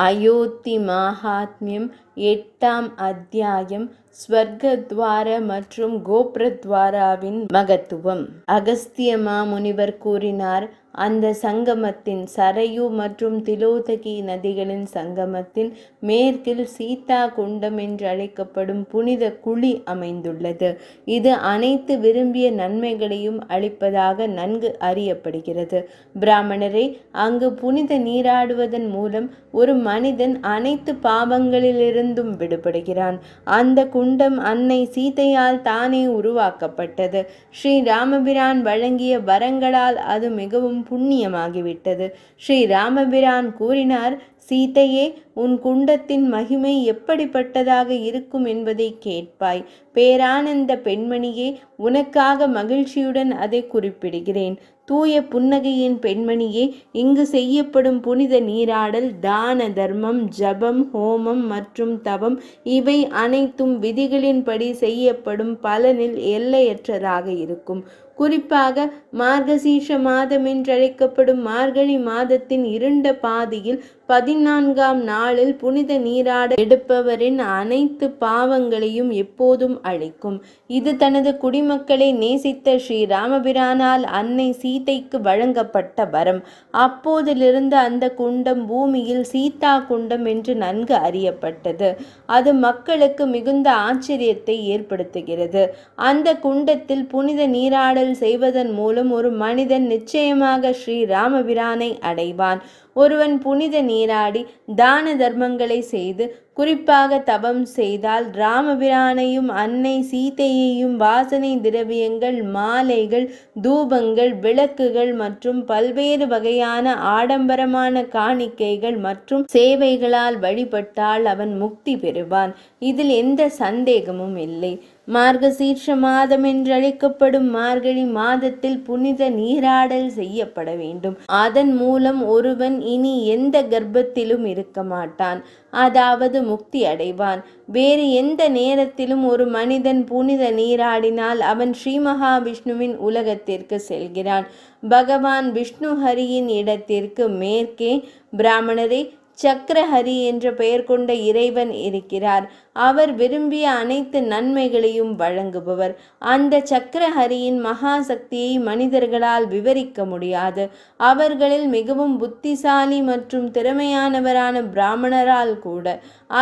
அயோத்தி மாஹாத்மியம் 8ஆம் அத்தியாயம். ஸ்வர்கத்வார மற்றும் கோப்ரத்வாராவின் மகத்துவம். அகஸ்திய மாமுனிவர் கூறினார், அந்த சங்கமத்தின் சரையு மற்றும் திலோதகி நதிகளின் சங்கமத்தின் மேற்கில் சீதா குண்டம் என்று அழைக்கப்படும் புனித குழி அமைந்துள்ளது. இது அனைத்து விரும்பிய நன்மைகளையும் அளிப்பதாக நன்கு அறியப்படுகிறது. பிராமணரே, அங்கு புனித நீராடுவதன் மூலம் ஒரு மனிதன் அனைத்து பாவங்களிலிருந்தும் விடுபடுகிறான். அந்த குண்டம் அன்னை சீதையால் தானே உருவாக்கப்பட்டது. ஸ்ரீ ராமபிரான் வழங்கிய வரங்களால் அது மிகவும் புண்ணியமாகிவிட்டது. ஸ்ரீ ராமபிரான் கூறினார், சீதையே, உன் குண்டத்தின் மகிமை எப்படிப்பட்டதாக இருக்கும் என்பதை கேட்பாய். பேரானந்த பெண்மணியே, உனக்காக மகிழ்ச்சியுடன் அதை குறிப்பிடுகிறேன். தூய புன்னகையின் பெண்மணியே, இங்கு செய்யப்படும் புனித நீராடல், தான தர்மம், ஜபம், ஹோமம் மற்றும் தவம் இவை அனைத்தும் விதிகளின்படி செய்யப்படும் பலனில் எல்லையற்றதாக இருக்கும். குறிப்பாக மார்கசீர்ஷ மாதம் என்றழைக்கப்படும் மார்கழி மாதத்தின் இருண்ட பாதியில் 14ஆம் நாளில் புனித நீராட எடுப்பவரின் அனைத்து பாவங்களையும் எப்போதும் அழிக்கும். இது தனது குடிமக்களை நேசித்த ஸ்ரீ ராமபிரானால் அன்னை சீதைக்கு வழங்கப்பட்ட வரம். அப்போதிலிருந்து அந்த குண்டம் பூமியில் சீதா குண்டம் என்று நன்கு அறியப்பட்டது. அது மக்களுக்கு மிகுந்த ஆச்சரியத்தை ஏற்படுத்துகிறது. அந்த குண்டத்தில் புனித நீராடல் செய்வதன் மூலம் ஒரு மனிதன் நிச்சயமாக ஸ்ரீ ராமபிரானை அடைவான். ஒருவன் புனித நீராடி தான தர்மங்களை செய்து குறிப்பாக தவம் செய்தால் ராமபிரானையும் அன்னை சீதையையும் வாசனை திரவியங்கள், மாலைகள், தூபங்கள், விளக்குகள் மற்றும் பல்வேறு வகையான ஆடம்பரமான காணிக்கைகள் மற்றும் சேவைகளால் வழிபட்டால் அவன் முக்தி பெறுவான். இதில் எந்த சந்தேகமும் இல்லை. மார்கசீர்ஷ மாதம் என்றழைக்கப்படும் மார்கழி மாதத்தில் புனித நீராடல் செய்யப்பட வேண்டும். அதன் மூலம் ஒருவன் இனி எந்த கர்ப்பத்திலும் இருக்க மாட்டான், அதாவது முக்தி அடைவான். வேறு எந்த நேரத்திலும் ஒரு மனிதன் புனித நீராடினால் அவன் ஸ்ரீ மகாவிஷ்ணுவின் உலகத்திற்கு செல்கிறான். பகவான் விஷ்ணு ஹரியின் இடத்திற்கு மேற்கே பிராமணரே சக்கரஹரி என்ற பெயர் கொண்ட இறைவன் இருக்கிறார். அவர் விரும்பிய அனைத்து நன்மைகளையும் வழங்குபவர். அந்த சக்கரஹரியின் மகா சக்தியை மனிதர்களால் விவரிக்க முடியாது. அவர்களில் மிகவும் புத்திசாலி மற்றும் திறமையானவரான பிராமணரால் கூட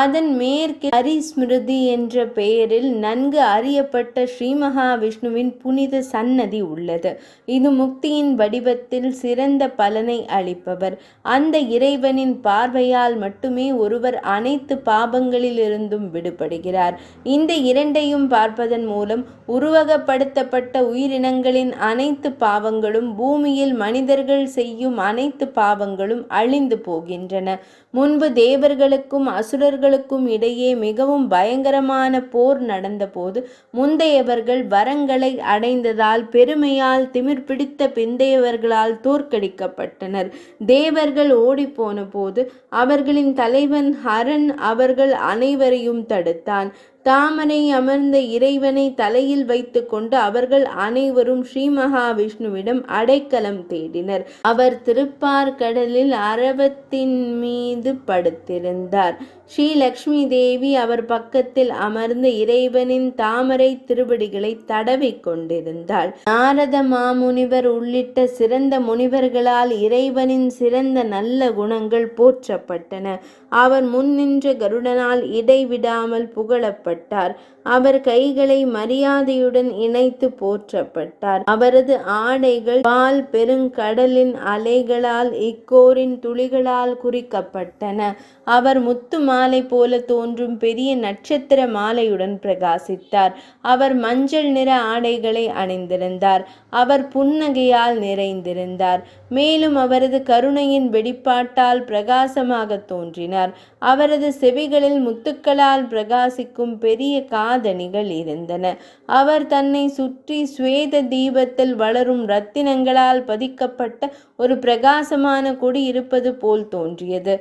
அதன் மேற்கில் ஹரிஸ்மிருதி என்ற பெயரில் நன்கு அறியப்பட்ட ஸ்ரீ மகாவிஷ்ணுவின் புனித சன்னதி உள்ளது. இது முக்தியின் வடிவத்தில் சிறந்த பலனை அளிப்பவர். அந்த இறைவனின் பார்வையால் மட்டுமே ஒருவர் அனைத்து பாபங்களிலிருந்தும் விடுபடுகிறார். இந்த இரண்டையும் பார்ப்பதன் மூலம் உருவகப்படுத்தப்பட்ட உயிரினங்களின் அனைத்து பாவங்களும் பூமியில் மனிதர்கள் செய்யும் அனைத்து பாவங்களும் அழிந்து போகின்றன. முன்பு தேவர்களுக்கும் அசுரர்களுக்கும் இடையே மிகவும் பயங்கரமான போர் நடந்தபோது முந்தையவர்கள் வரங்களை அடைந்ததால் பெருமையால் திமிர் பிடித்த பிந்தையவர்களால் தோற்கடிக்கப்பட்டனர். தேவர்கள் ஓடிப்போன போது அவர்களின் தலைவன் ஹரன் அவர்கள் அனைவரையும் தடுத்தான். தாமரை அமர்ந்த இறைவனை தலையில் வைத்து கொண்டு அவர்கள் அனைவரும் ஸ்ரீ மகாவிஷ்ணுவிடம் அடைக்கலம் தேடினர். அவர் திருப்பார்கடலில் அரவத்தின் மீது படுத்திருந்தார். ஸ்ரீ லக்ஷ்மி தேவி அவர் பக்கத்தில் அமர்ந்த இறைவனின் தாமரை திருவடிகளை தடவி கொண்டிருந்தாள். நாரத மாமுனிவர் உள்ளிட்ட சிறந்த முனிவர்களால் இறைவனின் சிறந்த நல்ல குணங்கள் போற்றப்பட்டன. அவர் முன்னின்ற கருடனால் இடைவிடாமல் புகழப்பட்டார். அவர் கைகளை மரியாதையுடன் இணைத்து போற்றப்பட்டார். அவரது ஆடைகள் பால் பெருங்கடலின் அலைகளால் இக்கோரின் துளிகளால் குறிக்கப்பட்டன. அவர் முத்து மாலை போல தோன்றும் பெரிய நட்சத்திர மாலையுடன் பிரகாசித்தார். அவர் மஞ்சள் நிற ஆடைகளை அணிந்திருந்தார். அவர் புன்னகையால் நிறைந்திருந்தார். மேலும் அவரது கருணையின் வெளிப்பாட்டால் பிரகாசமாக தோன்றினார். அவரது செவிகளில் முத்துக்களால் பிரகாசிக்கும் பெரிய காதணிகள் இருந்தன. அவர் தன்னை சுற்றி சுவேத தீபத்தில் வளரும் இரத்தினங்களால் பதிக்கப்பட்ட ஒரு பிரகாசமான கொடி இருப்பது போல் தோன்றியது.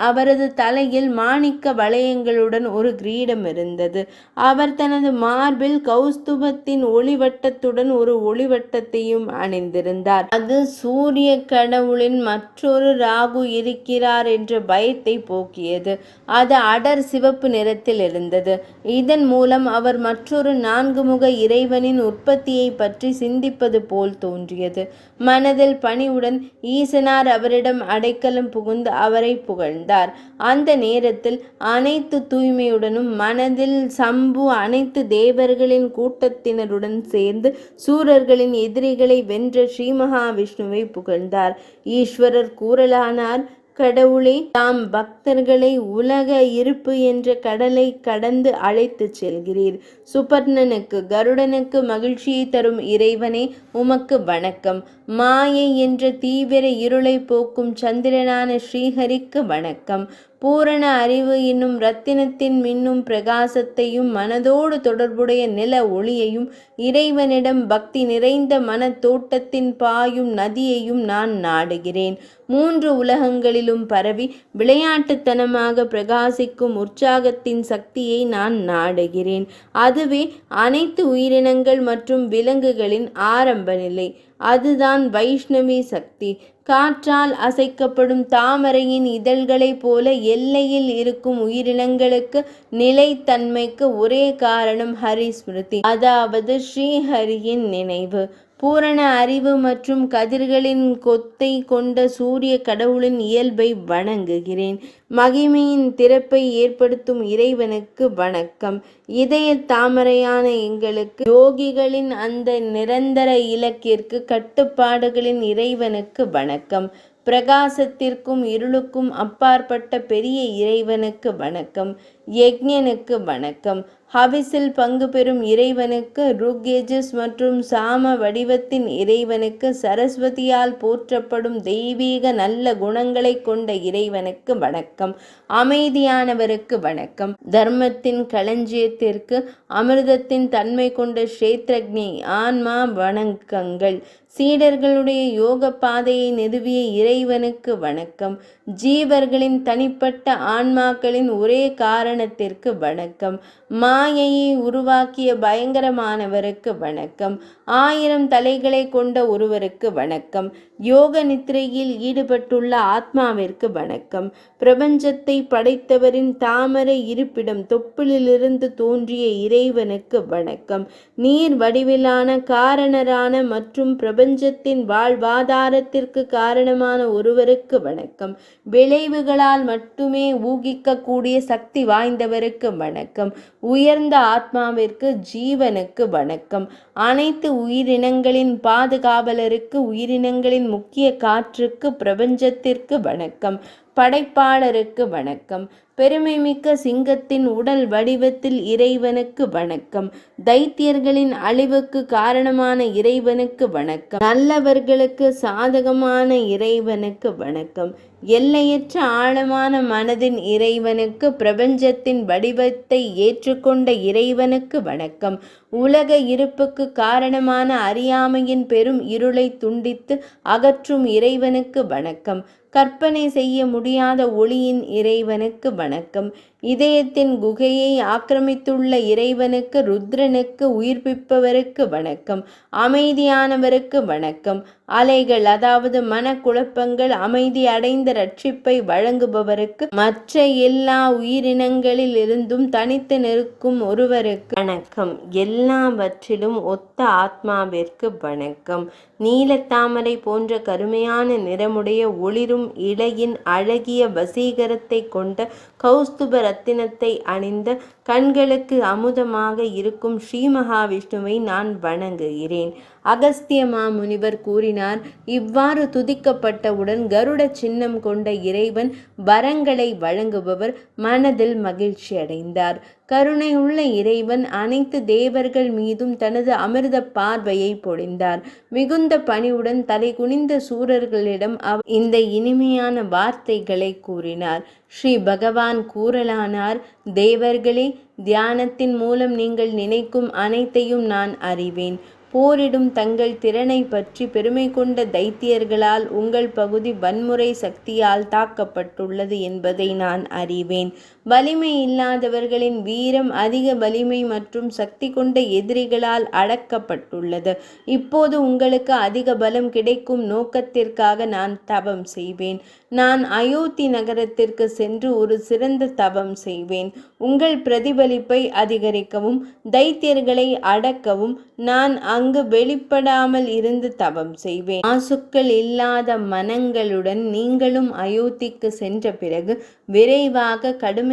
அவரது தலையில் மாணிக்க வளையங்களுடன் ஒரு கிரீடம் இருந்தது. அவர் தனது மார்பில் கௌஸ்துபத்தின் ஒளிவட்டத்துடன் ஒரு ஒளிவட்டத்தையும் அணிந்திருந்தார். அது சூரிய கடவுளின் மற்றொரு ராகு இருக்கிறார் என்ற பயத்தை போக்கியது. அது அடர் சிவப்பு நிறத்தில் இருந்தது. இதன் மூலம் அவர் மற்றொரு 4 முக இறைவனின் உற்பத்தியை பற்றி சிந்திப்பது போல் தோன்றியது. மனதில் பணிவுடன் ஈசனார் அவரிடம் அடைக்கலம் புகுந்து அவரை புகழ்ந்தார். அந்த நேரத்தில் அனைத்து தூய்மையுடனும் மனதில் சம்பு அனைத்து தேவர்களின் கூட்டத்தினருடன் சேர்ந்து சூரர்களின் எதிரிகளை வென்ற ஸ்ரீ மகாவிஷ்ணுவை புகழ்ந்தார். ஈஸ்வரர் கூறலானார், கடவுளே, தாம் பக்தர்களை உலக இருப்பு என்ற கடலை கடந்து அழைத்து செல்கிறீர். சுபர்ணனுக்கு கருடனுக்கு மகிழ்ச்சியை தரும் இறைவனே, உமக்கு வணக்கம். மாயை என்ற தீவிர இருளை போக்கும் சந்திரனான ஸ்ரீஹரிக்கு வணக்கம். பூரண அறிவு என்னும் இரத்தினத்தின் மின்னும் பிரகாசத்தையும் மனதோடு தொடர்புடைய நில ஒளியையும் இறைவனிடம் பக்தி நிறைந்த மன தோட்டத்தின் பாயும் நதியையும் நான் நாடுகிறேன். 3 உலகங்களிலும் பரவி விளையாட்டுத்தனமாக பிரகாசிக்கும் உற்சாகத்தின் சக்தியை நான் நாடுகிறேன். அதுவே அனைத்து உயிரினங்கள் மற்றும் விலங்குகளின் ஆரம்ப நிலை. அதுதான் வைஷ்ணவி சக்தி. காற்றால் அசைக்கப்படும் தாமரையின் இதழ்களைப் போல எல்லையில் இருக்கும் உயிரினங்களுக்கு நிலைத்தன்மைக்கு ஒரே காரணம் ஹரிஸ்மிருதி, அதாவது ஸ்ரீஹரியின் நினைவு. பூரண அறிவு மற்றும் கதிர்களின் கொத்தை கொண்ட சூரிய கடவுளின் இயல்பை வணங்குகிறேன். மகிமையின் திறப்பை ஏற்படுத்தும் இறைவனுக்கு வணக்கம். இதய தாமரையான எங்களுக்கு யோகிகளின் அந்த நிரந்தர இலக்கிற்கு கட்டுப்பாடுகளின் இறைவனுக்கு வணக்கம். பிரகாசத்திற்கும் இருளுக்கும் அப்பாற்பட்ட பெரிய இறைவனுக்கு வணக்கம். யக்ஞனுக்கு வணக்கம். ஹவிஸில் பங்கு பெறும் இறைவனுக்கு, ருக்யஜஸ் மற்றும் சாம வடிவத்தின் இறைவனுக்கு, சரஸ்வதியால் போற்றப்படும் தெய்வீக நல்ல குணங்களை கொண்ட இறைவனுக்கு வணக்கம். அமைதியானவருக்கு வணக்கம். தர்மத்தின் களஞ்சியத்திற்கு, அமிர்தத்தின் தன்மை கொண்ட க்ஷேத்ரஜ்ஞை ஆன்மா வணக்கங்கள். சீடர்களுடைய யோக பாதையை நிறுவிய இறைவனுக்கு வணக்கம். ஜீவர்களின் தனிப்பட்ட ஆன்மாக்களின் ஒரே காரணத்திற்கு வணக்கம். மாயையை உருவாக்கிய பயங்கரமானவருக்கு வணக்கம். 1000 தலைகளை கொண்ட ஒருவருக்கு வணக்கம். யோக நித்திரையில் ஈடுபட்டுள்ள ஆத்மாவிற்கு வணக்கம். பிரபஞ்சத்தை படைத்தவரின் தாமரை இருப்பிடம் தொப்புளிலிருந்து தோன்றிய இறைவனுக்கு வணக்கம். நீர் வடிவிலான காரணரான மற்றும் பிரபஞ்சத்தின் வாழ்வாதாரத்திற்கு காரணமான ஒருவருக்கு வணக்கம். விளைவுகளால் மட்டுமே ஊகிக்கக்கூடிய சக்தி வாய்ந்தவருக்கு வணக்கம். உயர்ந்த ஆத்மாவிற்கு, ஜீவனுக்கு வணக்கம். அனைத்து உயிரினங்களின் பாதுகாவலருக்கு, உயிரினங்களின் முக்கிய காற்றுக்கு, பிரபஞ்சத்திற்கு வணக்கம். படைப்பாளருக்கு வணக்கம். பெருமைமிக்க சிங்கத்தின் உடல் வடிவத்தில் இறைவனுக்கு வணக்கம். தைத்தியர்களின் அழிவுக்கு காரணமான இறைவனுக்கு வணக்கம். நல்லவர்களுக்கு சாதகமான இறைவனுக்கு வணக்கம். எல்லையற்ற ஆழமான மனதின் இறைவனுக்கு, பிரபஞ்சத்தின் வடிவத்தை ஏற்றுக்கொண்ட இறைவனுக்கு வணக்கம். உலக இருப்புக்கு காரணமான அறியாமையின் பெரும் இருளை துண்டித்து அகற்றும் இறைவனுக்கு வணக்கம். கற்பனை செய்ய முடியாத ஒளியின் இறைவனுக்கு வணக்கம். இதயத்தின் குகையை ஆக்கிரமித்துள்ள இறைவனுக்கு, ருத்ரனுக்கு, உயிர்ப்பிப்பவருக்கு வணக்கம். அமைதியானவருக்கு வணக்கம். அலைகள், அதாவது மனக்குழப்பங்கள் அமைதி அடைந்த ரட்சிப்பை வழங்குபவருக்கு, மற்ற எல்லா உயிரினங்களில் இருந்தும் தனித்து நிற்கும் ஒருவருக்கு வணக்கம். எல்லாவற்றிலும் ஒத்த ஆத்மாவிற்கு வணக்கம். நீலத்தாமரை போன்ற கருமையான நிறமுடைய ஒளிரும் இலையின் அழகிய வசீகரத்தை கொண்ட கௌஸ்துப ரத்தினத்தை அணிந்த, கண்களுக்கு அமுதமாக இருக்கும் ஸ்ரீ மகாவிஷ்ணுவை நான் வணங்குகிறேன். அகஸ்திய மாமுனிவர் கூறினார். இவ்வாறு துதிக்கப்பட்டவுடன் கருட சின்னம் கொண்ட இறைவன் வரங்களை வழங்குபவர் மனதில் மகிழ்ச்சி அடைந்தார். கருணையுள்ள இறைவன் அனைத்து தேவர்கள் மீதும் தனது அமிர்த பார்வையை பொழிந்தார். மிகுந்த பணிவுடன் தலை குனிந்த சூரர்களிடம் இந்த இனிமையான வார்த்தைகளை கூறினார். ஸ்ரீ பகவான் கூறலானார். தேவர்களே, தியானத்தின் மூலம் நீங்கள் நினைக்கும் அனைத்தையும் நான் அறிவேன். போரிடும் தங்கள் திறனை பற்றி பெருமை கொண்ட தைத்தியர்களால் உங்கள் பகுதி வன்முறை சக்தியால் தாக்கப்பட்டுள்ளது என்பதை நான் அறிவேன். வலிமை இல்லாதவர்களின் வீரம் அதிக வலிமை மற்றும் சக்தி கொண்ட எதிரிகளால் அடக்கப்பட்டுள்ளது. இப்போது உங்களுக்கு அதிக பலம் கிடைக்கும் நோக்கத்திற்காக நான் தவம் செய்வேன். நான் அயோத்தி நகரத்திற்கு சென்று ஒரு சிறந்த தவம் செய்வேன். உங்கள் பிரதிபலிப்பை அதிகரிக்கவும் தைத்தியர்களை அடக்கவும் நான் அங்கு வெளிப்படாமல் இருந்து தவம் செய்வேன். ஆசுக்கள் இல்லாத மனங்களுடன் நீங்களும் அயோத்திக்கு சென்ற பிறகு விரைவாக கடுமையான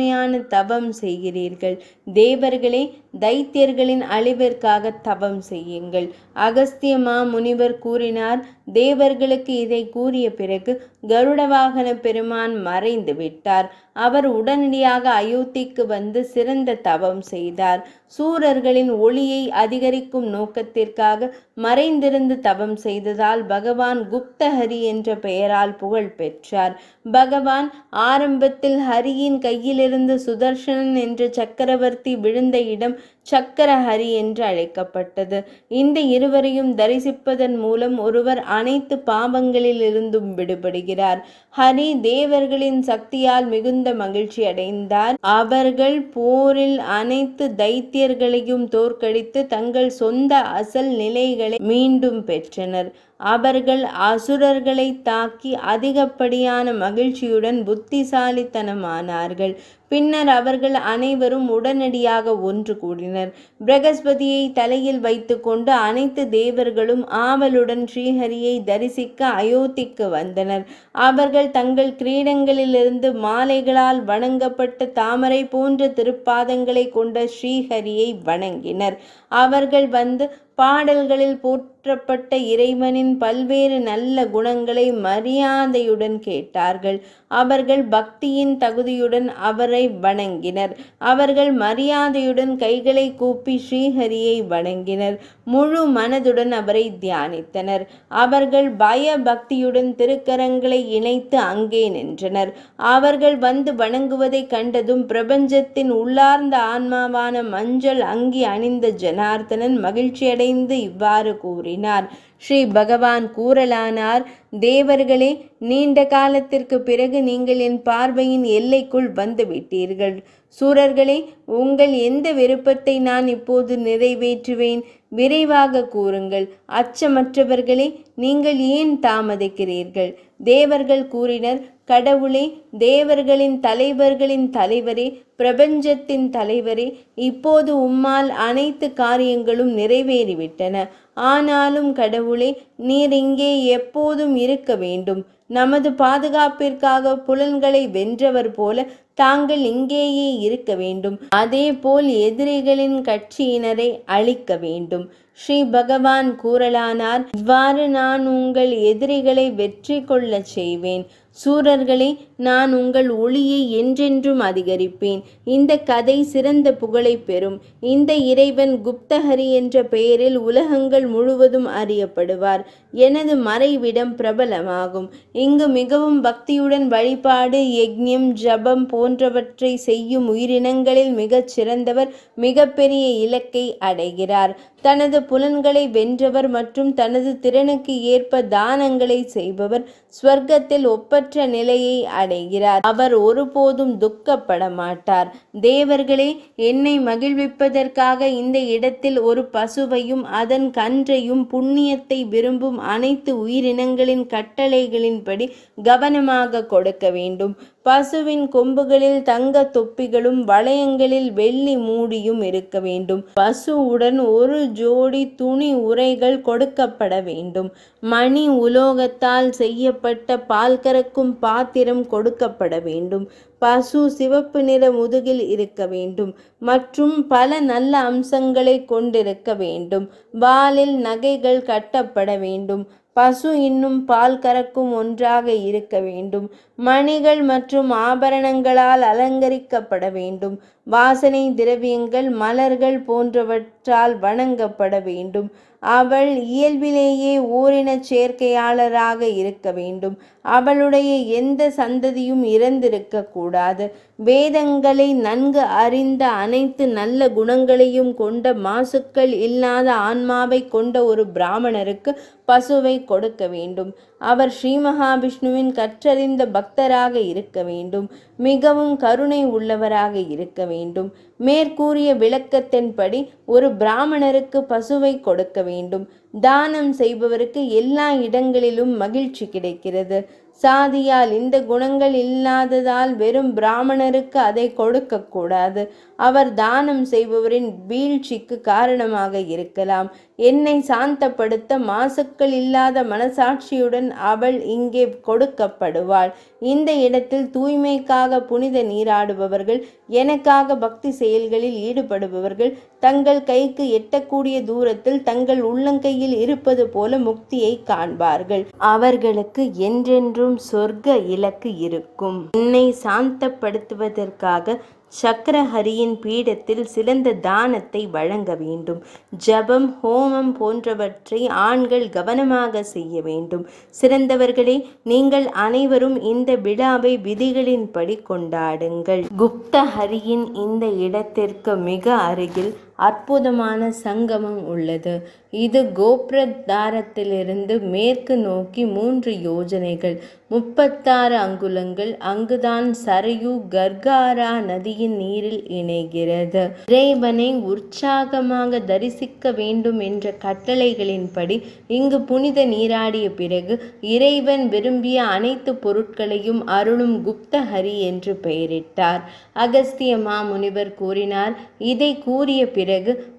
தவம் செய்கிறீர்கள். தேவர்களே, தைத்தியர்களின் அழிவிற்காக தவம் செய்யுங்கள். அகஸ்திய மாமுனிவர் கூறினார். தேவர்களுக்கு இதை கூறிய பிறகு கருட வாகன பெருமான் மறைந்து விட்டார். அவர் உடனடியாக அயோத்திக்கு வந்து சிறந்த தவம் செய்தார். சூரர்களின் ஒளியை அதிகரிக்கும் நோக்கத்திற்காக மறைந்திருந்து தவம் செய்ததால் பகவான் குப்தஹரி என்ற பெயரால் புகழ் பெற்றார். பகவான் ஆரம்பத்தில் ஹரியின் கையிலிருந்து சுதர்சனன் என்ற சக்கரவர்த்தி விழுந்த இடம் சக்கரஹரி என்று அழைக்கப்பட்டது. இந்த இருவரையும் தரிசிப்பதன் மூலம் ஒருவர் அனைத்து பாவங்களிலிருந்தும் விடுபடுகிறார். ஹரி தேவர்களின் சக்தியால் மிகுந்த மகிழ்ச்சி அடைந்தார். அவர்கள் போரில் அனைத்து தைத்தியர்களையும் தோற்கடித்து தங்கள் சொந்த அசல் நிலைகளை மீண்டும் பெற்றனர். அவர்கள் அசுரர்களை தாக்கி அதிகப்படியான மகிழ்ச்சியுடன் புத்திசாலித்தனமானார்கள். பின்னர் அவர்கள் அனைவரும் உடனடியாக ஒன்று கூடினர். பிரகஸ்பதியை தலையில் வைத்துக்கொண்டு அனைத்து தேவர்களும் ஆவலுடன் ஸ்ரீஹரியை தரிசிக்க அயோத்திக்கு வந்தனர். அவர்கள் தங்கள் கிரீடங்களிலிருந்து மாலைகளால் வணங்கப்பட்ட தாமரை போன்ற திருப்பாதங்களை கொண்ட ஸ்ரீஹரியை வணங்கினர். அவர்கள் வந்து பாடல்களில் போற்றப்பட்ட இறைவனின் பல்வேறு நல்ல குணங்களை மரியாதையுடன் கேட்டார்கள். அவர்கள் பக்தியின் தகுதியுடன் அவரை வணங்கினர். அவர்கள் மரியாதையுடன் கைகளை கூப்பி ஸ்ரீஹரியை வணங்கினர். முழு மனதுடன் அவரை தியானித்தனர். அவர்கள் பய பக்தியுடன் திருக்கரங்களை இணைத்து அங்கே நின்றனர். அவர்கள் வந்து வணங்குவதை கண்டதும் பிரபஞ்சத்தின் உள்ளார்ந்த ஆன்மாவான மஞ்சள் அங்கி அணிந்த ஜனார்த்தனன் மகிழ்ச்சியடை இவ்வாறு கூறினார். ஸ்ரீ பகவான் கூறலானார். தேவர்களே, நீண்ட காலத்திற்கு பிறகு நீங்கள் என் பார்வையின் எல்லைக்குள் வந்து விட்டீர்கள். சூரர்களே, உங்கள் எந்த விருப்பத்தை நான் இப்போது நிறைவேற்றுவேன்? விரைவாக கூறுங்கள். அச்சமற்றவர்களே, நீங்கள் ஏன் தாமதிக்கிறீர்கள்? தேவர்கள் கூறினர். கடவுளே, தேவர்களின் தலைவர்களின் தலைவரே, பிரபஞ்சத்தின் தலைவரே, இப்போது உம்மால் அனைத்து காரியங்களும் நிறைவேறிவிட்டன. ஆனாலும் கடவுளே, நீர் இங்கே எப்போதும் இருக்க வேண்டும். நமது பாதுகாப்பிற்காக புலன்களை வென்றவர் போல தாங்கள் இங்கேயே இருக்க வேண்டும். அதே போல் எதிரிகளின் கட்சியினரை அழிக்க வேண்டும். ஸ்ரீ பகவான் கூறலானார். இவ்வாறு நான் உங்கள் எதிரிகளை வெற்றி கொள்ள செய்வேன். சூரர்களே, நான் உங்கள் ஒளியை என்றென்றும் அதிகரிப்பேன். இந்த கதை சிறந்த புகழை பெறும். இந்த இறைவன் குப்தஹரி என்ற பெயரில் உலகங்கள் முழுவதும் அறியப்படுவார். எனது மறைவிடம் பிரபலமாகும். இங்கு மிகவும் பக்தியுடன் வழிபாடு, யக்ஞம், ஜபம் போன்றவற்றை செய்யும் உயிரினங்களில் மிகச் சிறந்தவர் மிகப்பெரிய இலக்கை அடைகிறார். தனது புலன்களை வென்றவர் மற்றும் தனது திறனுக்கு ஏற்ப தானங்களை செய்பவர் ஸ்வர்க்கத்தில் ஒப்பற்ற நிலையை அடைகிறார். அவர் ஒருபோதும் துக்கப்பட மாட்டார். தேவர்களே, என்னை மகிழ்விப்பதற்காக இந்த இடத்தில் ஒரு பசுவையும் அதன் கன்றையும் புண்ணியத்தை விரும்பும் அனைத்து உயிரினங்களின் கட்டளைகளின்படி கவனமாக கொடுக்க வேண்டும். பசுவின் கொம்புகளில் தங்க தொப்பிகளும் வளையங்களில் வெள்ளி மூடியும் இருக்க வேண்டும். பசுவுடன் ஒரு ஜோடி துணி உறைகள் கொடுக்கப்பட வேண்டும். மணி உலோகத்தால் செய்யப்பட்ட பால் கறக்கும் பாத்திரம் கொடுக்கப்பட வேண்டும். பசு சிவப்பு நிற முதுகில் இருக்க வேண்டும் மற்றும் பல நல்ல அம்சங்களை கொண்டிருக்க வேண்டும். வாலில் நகைகள் கட்டப்பட வேண்டும். பசு இன்னும் பால் கறக்கும் ஒன்றாக இருக்க வேண்டும். மணிகள் மற்றும் ஆபரணங்களால் அலங்கரிக்கப்பட வேண்டும். வாசனை திரவியங்கள் மலர்கள் போன்றவற்றால் வணங்கப்பட வேண்டும். அவள் இயல்பிலேயே ஓரினச் சேர்க்கையாளராக இருக்க வேண்டும். அவளுடைய எந்த சந்ததியும் இறந்திருக்க கூடாது. வேதங்களை நன்கு அறிந்த அனைத்து நல்ல குணங்களையும் கொண்ட மாசுக்கள் இல்லாத ஆன்மாவை கொண்ட ஒரு பிராமணருக்கு பசுவை கொடுக்க வேண்டும். அவர் ஸ்ரீ மகாவிஷ்ணுவின் கற்றறிந்த பக்தராக இருக்க வேண்டும். மிகவும் கருணை உள்ளவராக இருக்க வேண்டும். மேற்கூறிய விளக்கத்தின்படி ஒரு பிராமணருக்கு பசுவை கொடுக்க வேண்டும். தானம் செய்பவருக்கு எல்லா இடங்களிலும் மகிழ்ச்சி கிடைக்கிறது. சாதியால் இந்த குணங்கள் இல்லாததால் வெறும் பிராமணருக்கு அதை கொடுக்க கூடாது. அவர் தானம் செய்பவரின் வீழ்ச்சிக்கு காரணமாக இருக்கலாம். என்னை சாந்தப்படுத்த மாசுக்கள் இல்லாத மனசாட்சியுடன் அவள் இங்கே கொடுக்கப்படுவாள். இந்த இடத்தில் தூய்மைக்காக புனித நீராடுபவர்கள், எனக்காக பக்தி செயல்களில் ஈடுபடுபவர்கள் தங்கள் கைக்கு எட்டக்கூடிய தூரத்தில் தங்கள் உள்ளங்கையில் இருப்பது போல முக்தியை காண்பார்கள். அவர்களுக்கு என்றென்றும் சொர்க்க இலக்கு இருக்கும். என்னை சாந்தப்படுத்துவதற்காக சக்கரஹரியின் பீடத்தில் சிறந்த தானத்தை வழங்க வேண்டும். ஜபம், ஹோமம் போன்றவற்றை ஆண்கள் கவனமாக செய்ய வேண்டும். சிறந்தவர்களே, நீங்கள் அனைவரும் இந்த விழாவை விதிகளின்படி கொண்டாடுங்கள். குப்தஹரியின் இந்த இடத்திற்கு மிக அருகில் அற்புதமான சங்கமம் உள்ளது. இது கோப்ரதாரத்திலிருந்து மேற்கு நோக்கி 3 யோஜனைகள் 36 அங்குலங்கள். அங்குதான் சரயு கர்காரா நதியின் நீரில் இணைகிறது. இறைவனை உற்சாகமாக தரிசிக்க வேண்டும் என்ற கட்டளைகளின்படி இங்கு புனித நீராடிய பிறகு இறைவன் விரும்பிய அனைத்து பொருட்களையும் அருளும் குப்தஹரி என்று பெயரிட்டார். அகஸ்திய மாமுனிவர் கூறினார். இதை கூறிய பிறகு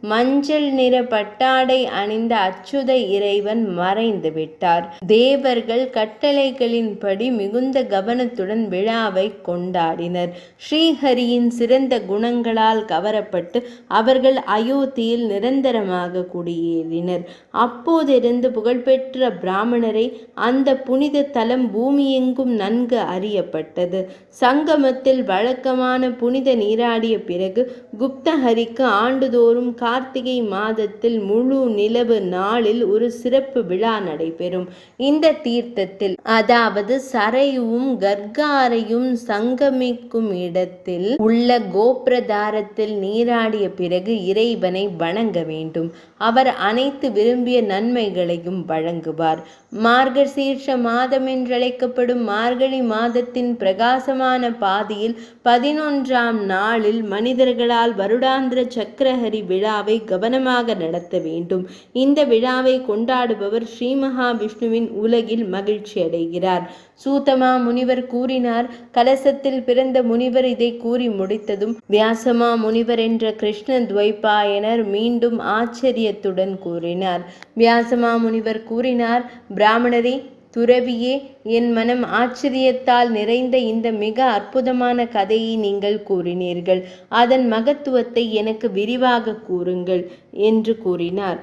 மஞ்சள் நிற பட்டாடை அணிந்த அச்சுத இறைவன் மறைந்து விட்டார். தேவர்கள் கட்டளைகளின்படி மிகுந்த கவனத்துடன் விழாவை கொண்டாடினர். ஸ்ரீஹரியின் சிறந்த குணங்களால் கவரப்பட்டு அவர்கள் அயோத்தியில் நிரந்தரமாக குடியேறினர். அப்போதிருந்து புகழ்பெற்ற பிராமணரை அந்த புனித தலம் பூமியெங்கும் நன்கு அறியப்பட்டது. சங்கமத்தில் வழக்கமான புனித நீராடிய பிறகு குப்தஹரிக்கு ஆண்டுதோறும் கார்த்திகை மாதத்தில் முழு நிலவு நாளில் ஒரு சிறப்பு விழா நடைபெறும். இந்த தீர்த்தத்தில், அதாவது சரையும் கர்காரையும் சங்கமிக்கும் இடத்தில் உள்ள கோப்ரதாரத்தில் நீராடிய பிறகு இறைவனை வணங்க வேண்டும். அவர் அனைத்து விரும்பிய நன்மைகளையும் வழங்குவார். மார்கசீர்ஷ மாதம் என்றழைக்கப்படும் மார்கழி மாதத்தின் பிரகாசமான பாதியில் 11ஆம் நாளில் மனிதர்களால் வருடாந்திர சக்கரஹரி விழாவை கவனமாக நடத்த வேண்டும். இந்த விழாவை கொண்டாடுபவர் ஸ்ரீ மகாவிஷ்ணுவின் உலகில் மகிழ்ச்சி அடைகிறார். சூதமா முனிவர் கூறினார். கலசத்தில் பிறந்த முனிவர் இதை கூறி முடித்ததும் வியாசமா முனிவர் என்ற கிருஷ்ண துவைபாயனர் மீண்டும் ஆச்சரியத்துடன் கூறினார். வியாசமா முனிவர் கூறினார். பிராமணரே, துறவியே, என் மனம் ஆச்சரியத்தால் நிறைந்த இந்த மிக அற்புதமான கதையை நீங்கள் கூறினீர்கள். அதன் மகத்துவத்தை எனக்கு விரிவாக கூறுங்கள் என்று கூறினார்.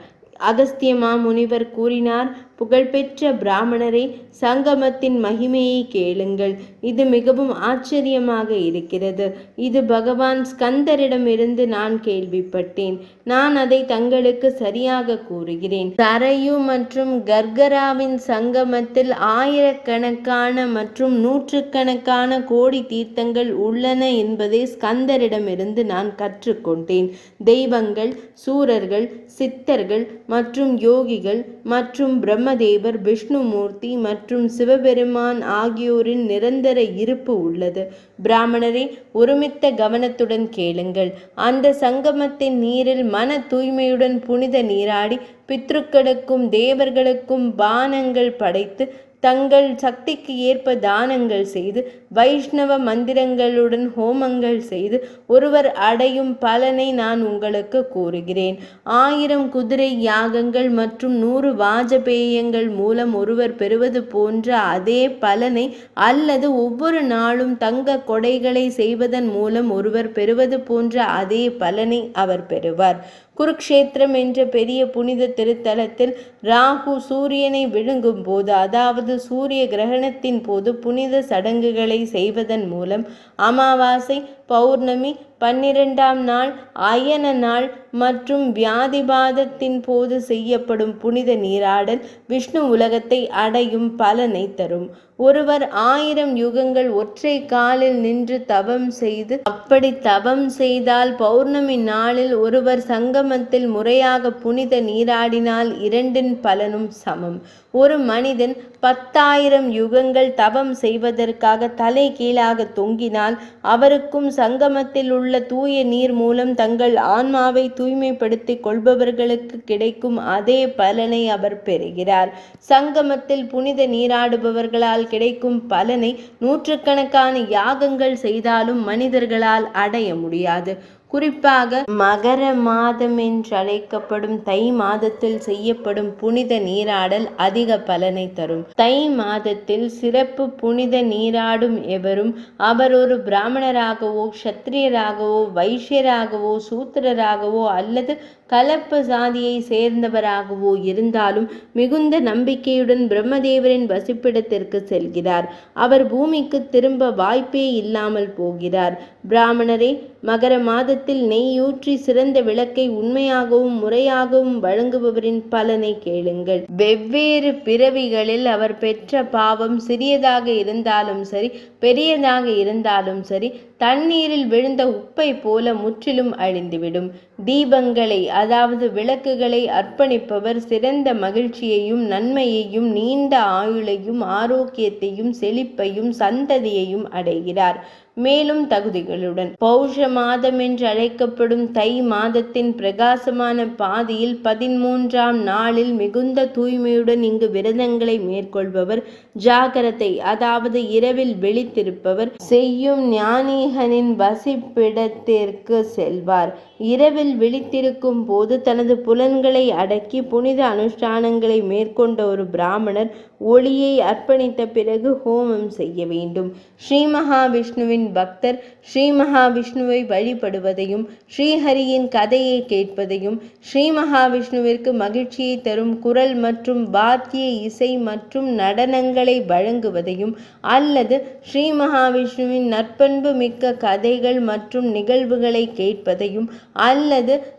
அகஸ்திய மாமுனிவர் கூறினார். புகழ்பெற்ற பிராமணரே, சங்கமத்தின் மகிமையை கேளுங்கள். இது மிகவும் ஆச்சரியமாக இருக்கிறது. இது பகவான் ஸ்கந்தரிடமிருந்து நான் கேள்விப்பட்டேன். நான் அதை தங்களுக்கு சரியாக கூறுகிறேன். சரையு மற்றும் கர்கராவின் சங்கமத்தில் ஆயிரக்கணக்கான மற்றும் நூற்றுக்கணக்கான கோடி தீர்த்தங்கள் உள்ளன என்பதை ஸ்கந்தரிடமிருந்து நான் கற்றுக்கொண்டேன். தெய்வங்கள், சூரர்கள், சித்தர்கள் மற்றும் யோகிகள் மற்றும் பிரம்மதேவர், விஷ்ணுமூர்த்தி மற்றும் சிவபெருமான் ஆகியோரின் நிரந்தர இருப்பு உள்ளது. பிராமணரே, ஒருமித்த கவனத்துடன் கேளுங்கள். அந்த சங்கமத்தின் நீரில் மன தூய்மையுடன் புனித நீராடி பித்ருக்களுக்கும் தேவர்களுக்கும் பானங்கள் படைத்து தங்கள் சக்திக்கு ஏற்ப தானங்கள் செய்து வைஷ்ணவ மந்திரங்களுடன் ஹோமங்கள் செய்து ஒருவர் அடையும் பலனை நான் உங்களுக்கு கூறுகிறேன். 1000 குதிரை யாகங்கள் மற்றும் 100 வாஜபேயங்கள் மூலம் ஒருவர் பெறுவது போன்ற அதே பலனை அல்லது ஒவ்வொரு நாளும் தங்க கொடைகளை செய்வதன் மூலம் ஒருவர் பெறுவது போன்ற அதே பலனை அவர் பெறுவார். குருக்ஷேத்திரம் என்ற பெரிய புனித திருத்தலத்தில் ராகு சூரியனை விழுங்கும் போது, அதாவது சூரிய கிரகணத்தின் போது புனித சடங்குகளை செய்வதன் மூலம் அமாவாசை, பௌர்ணமி, 12ஆம் நாள், அயன நாள் மற்றும் வியாதிபாதத்தின் போது செய்யப்படும் புனித நீராடல் விஷ்ணு உலகத்தை அடையும் பலனை தரும். ஒருவர் 1000 யுகங்கள் ஒற்றை காலில் நின்று தவம் செய்து, அப்படி தவம் செய்தால் பௌர்ணமி நாளில் ஒருவர் சங்கமத்தில் முறையாக புனித நீராடினால் இரண்டின் பலனும் சமம். ஒரு மனிதன் 10,000 யுகங்கள் தவம் செய்வதற்காக தலை கீழாக தொங்கினால் அவருக்கும் சங்கமத்தில் உள்ள தூய நீர் மூலம் தங்கள் ஆன்மாவை தூய்மைப்படுத்திக் கொள்பவர்களுக்கு கிடைக்கும் அதே பலனை அவர் பெறுகிறார். சங்கமத்தில் புனித நீராடுபவர்களால் கிடைக்கும் பலனை நூற்றுக்கணக்கான யாகங்கள் செய்தாலும் மனிதர்களால் அடைய முடியாது. குறிப்பாக மகர மாதம் என்றழைக்கப்படும் தை மாதத்தில் செய்யப்படும் புனித நீராடல் அதிக பலனை தரும். தை மாதத்தில் சிறப்பு புனித நீராடும் எவரும், அவர் ஒரு பிராமணராகவோ, க்ஷத்திரியராகவோ, வைஷ்யராகவோ, சூத்திரராகவோ அல்லது கலப்பு சாதியை சேர்ந்தவராகவோ இருந்தாலும் மிகுந்த நம்பிக்கையுடன் பிரம்மதேவரின் வசிப்பிடத்திற்கு செல்கிறார். அவர் பூமிக்கு திரும்ப வாய்ப்பே இல்லாமல் போகிறார். பிராமணரே, மகர மாதத்தில் நெய்யூற்றி சிறந்த விளக்கை உண்மையாகவும் முறையாகவும் வழங்குபவரின் பலனை கேளுங்கள். வெவ்வேறு பிறவிகளில் அவர் பெற்ற பாவம் சிறியதாக இருந்தாலும் சரி, பெரியதாக இருந்தாலும் சரி, தண்ணீரில் விழுந்த உப்பை போல முற்றிலும் அழிந்துவிடும். தீபங்களை, அதாவது விளக்குகளை அர்ப்பணிப்பவர் சிறந்த மகிழ்ச்சியையும் நன்மையையும் நீண்ட ஆயுளையும் ஆரோக்கியத்தையும் செழிப்பையும் சந்ததியையும் அடைகிறார். மேலும் தகுதிகளுடன் பௌஷ மாதம் என்று அழைக்கப்படும் தை மாதத்தின் பிரகாசமான பாதியில் 13ஆம் நாளில் மிகுந்த தூய்மையுடன் இங்கு விரதங்களை மேற்கொள்பவர், ஜாகரத்தை, அதாவது இரவில் விழித்திருப்பவர் செய்யும் ஞானிகனின் வசிப்பிடத்திற்கு செல்வார். இரவில் விழித்திருக்கும் போது தனது புலன்களை அடக்கி புனித அனுஷ்டானங்களை மேற்கொண்ட ஒரு பிராமணர் ஒளியை அர்ப்பணித்த பிறகு ஹோமம் செய்ய வேண்டும். ஸ்ரீ மகாவிஷ்ணுவின் பக்தர் ஸ்ரீ மகாவிஷ்ணுவை வழிபடுவதையும் ஸ்ரீஹரியின் கதையை கேட்பதையும் ஸ்ரீ மகாவிஷ்ணுவிற்கு மகிழ்ச்சியை தரும் குரல் மற்றும் வாத்திய இசை மற்றும் நடனங்களை வழங்குவதையும் அல்லது ஸ்ரீ மகாவிஷ்ணுவின் நற்பண்பு மிக்க கதைகள் மற்றும் நிகழ்வுகளை கேட்பதையும்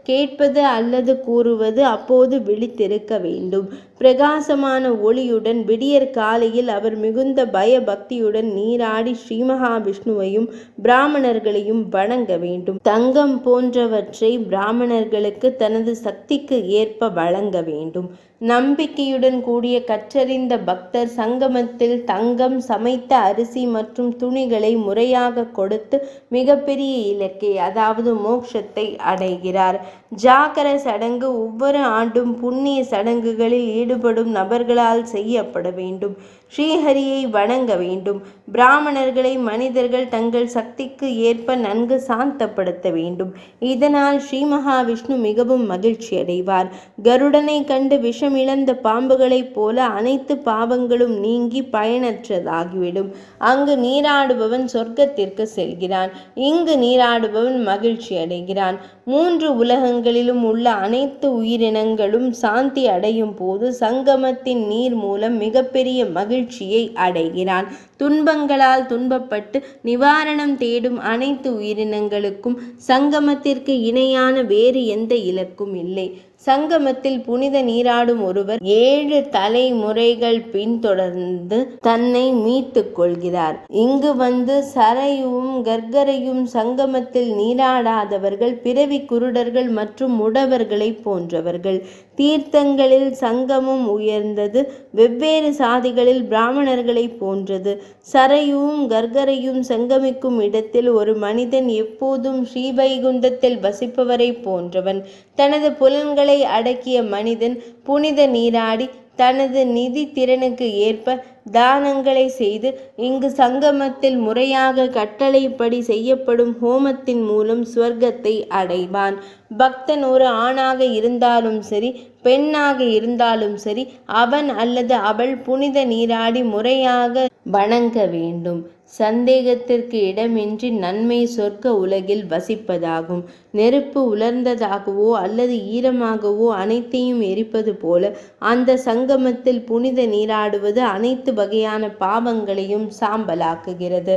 கேட்பது அல்லது கூறுவது அப்போது விழித்திருக்க வேண்டும். பிரகாசமான ஒளியுடன் விடியற் காலையில் அவர் மிகுந்த பயபக்தியுடன் நீராடி ஸ்ரீ மகாவிஷ்ணுவையும் பிராமணர்களையும் வணங்க வேண்டும். தங்கம் போன்றவற்றை பிராமணர்களுக்கு தனது சக்திக்கு ஏற்ப வழங்க வேண்டும். நம்பிக்கையுடன் கூடிய கற்றறிந்த பக்தர் சங்கமத்தில் தங்கம், சமைத்த அரிசி மற்றும் துணிகளை முறையாக கொடுத்து மிகப்பெரிய இலக்கை, அதாவது மோட்சத்தை அடைகிறார். ஜாகர சடங்கு ஒவ்வொரு ஆண்டும் புண்ணிய சடங்குகளில் ஈடுபடும் நபர்களால் செய்யப்பட வேண்டும். ஸ்ரீஹரியை வணங்க வேண்டும். பிராமணர்களை மனிதர்கள் தங்கள் சக்திக்கு ஏற்ப நன்கு சாந்தப்படுத்த வேண்டும். இதனால் ஸ்ரீ மகாவிஷ்ணு மிகவும் மகிழ்ச்சி அடைவார். கருடனை கண்டு விஷமிழந்த பாம்புகளைப் போல அனைத்து பாவங்களும் நீங்கி பயனற்றதாகிவிடும். அங்கு நீராடுபவன் சொர்க்கத்திற்கு செல்கிறான். இங்கு நீராடுபவன் மகிழ்ச்சி அடைகிறான். 3 உலகங்களிலும் உள்ள அனைத்து உயிரினங்களும் சாந்தி அடையும் போது சங்கமத்தின் நீர் மூலம் மிகப்பெரிய மகிழ்ச்சியை அடைகிறான். துன்பங்களால் துன்பப்பட்டு நிவாரணம் தேடும் அனைத்து உயிரினங்களுக்கும் சங்கமத்திற்கு இணையான வேறு எந்த இலக்கும் இல்லை. சங்கமத்தில் புனித நீராடும் ஒருவர் 7 தலைமுறைகள் பின்தொடர்ந்து தன்னை மீட்டு கொள்கிறார். இங்கு வந்து சரையும் கர்கரையும் சங்கமத்தில் நீராடாதவர்கள் பிறவி குருடர்கள் மற்றும் முடவர்களை போன்றவர்கள். தீர்த்தங்களில் சங்கமும் உயர்ந்தது, வெவ்வேறு சாதிகளில் பிராமணர்களை போன்றது. சரையும் கர்கரையும் சங்கமிக்கும் இடத்தில் ஒரு மனிதன் எப்போதும் ஸ்ரீவைகுந்தத்தில் வசிப்பவரை போன்றவன். தனது புலன்களை அடக்கிய மனிதன் புனித நீராடி தனது நிதி திறனுக்கு ஏற்ப தானங்களை செய்து இங்கு சங்கமத்தில் முறையாக கட்டளைப்படி செய்யப்படும் ஹோமத்தின் மூலம் சுவர்க்கத்தை அடைவான். பக்தன் ஒரு ஆணாக இருந்தாலும் சரி, பெண்ணாக இருந்தாலும் சரி, அவன் அல்லது அவள் புனித நீராடி முறையாக வணங்க வேண்டும். சந்தேகத்திற்கு இடமின்றி நன்மை சொர்க்க உலகில் வசிப்பதாகும். நெருப்பு உலர்ந்ததாகவோ அல்லது ஈரமாகவோ அனைத்தையும் எரிப்பது போல அந்த சங்கமத்தில் புனித நீராடுவது அனைத்து வகையான பாவங்களையும் சாம்பலாக்குகிறது.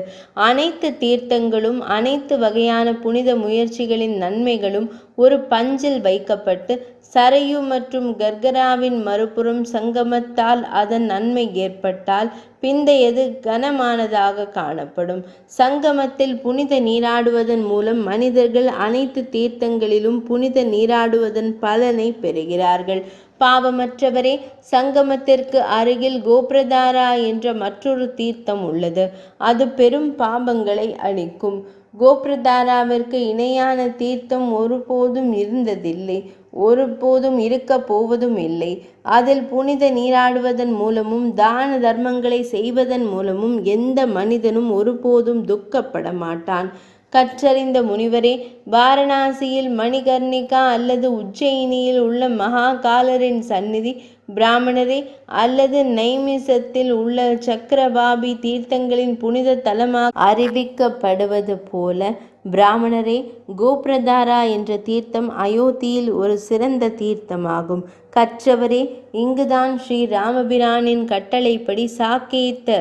அனைத்து தீர்த்தங்களும் அனைத்து வகையான புனித முயற்சிகளின் நன்மைகளும் ஒரு பஞ்சில் வைக்கப்பட்டு சரையு மற்றும் கர்கராவின் மறுபுறம் சங்கமத்தால் அதன் நன்மை ஏற்பட்டால் பிந்தையது கனமானதாக காணப்படும். சங்கமத்தில் புனித நீராடுவதன் மூலம் மனிதர்கள் அனைத்து தீர்த்தங்களிலும் புனித நீராடுவதன் பலனை பெறுகிறார்கள். பாவமற்றவரே, சங்கமத்திற்கு அருகில் கோப்ரதாரா என்ற மற்றொரு தீர்த்தம் உள்ளது. அது பெரும் பாவங்களை அழிக்கும். கோப்ரதாராவிற்கு இணையான தீர்த்தம் ஒருபோதும் இருந்ததில்லை, ஒருபோதும் இருக்க போவதும் இல்லை. அதில் புனித நீராடுவதன் மூலமும் தான தர்மங்களை செய்வதன் மூலமும் எந்த மனிதனும் ஒருபோதும் துக்கப்பட மாட்டான். கற்றறிந்த முனிவரே, வாரணாசியில் மணிகர்ணிகா அல்லது உஜ்ஜயினியில் உள்ள மகாகாலரின் சந்நிதி, பிராமணரே, அல்லது நைமிசத்தில் உள்ள சக்கரபாபி தீர்த்தங்களின் புனித தலமாக அறிவிக்கப்படுவது போல, பிராமணரே, கோப்ரதாரா என்ற தீர்த்தம் அயோத்தியில் ஒரு சிறந்த தீர்த்தமாகும். கற்றவரே, இங்குதான் ஸ்ரீ ராமபிரானின் கட்டளைப்படி சாக்கேத்த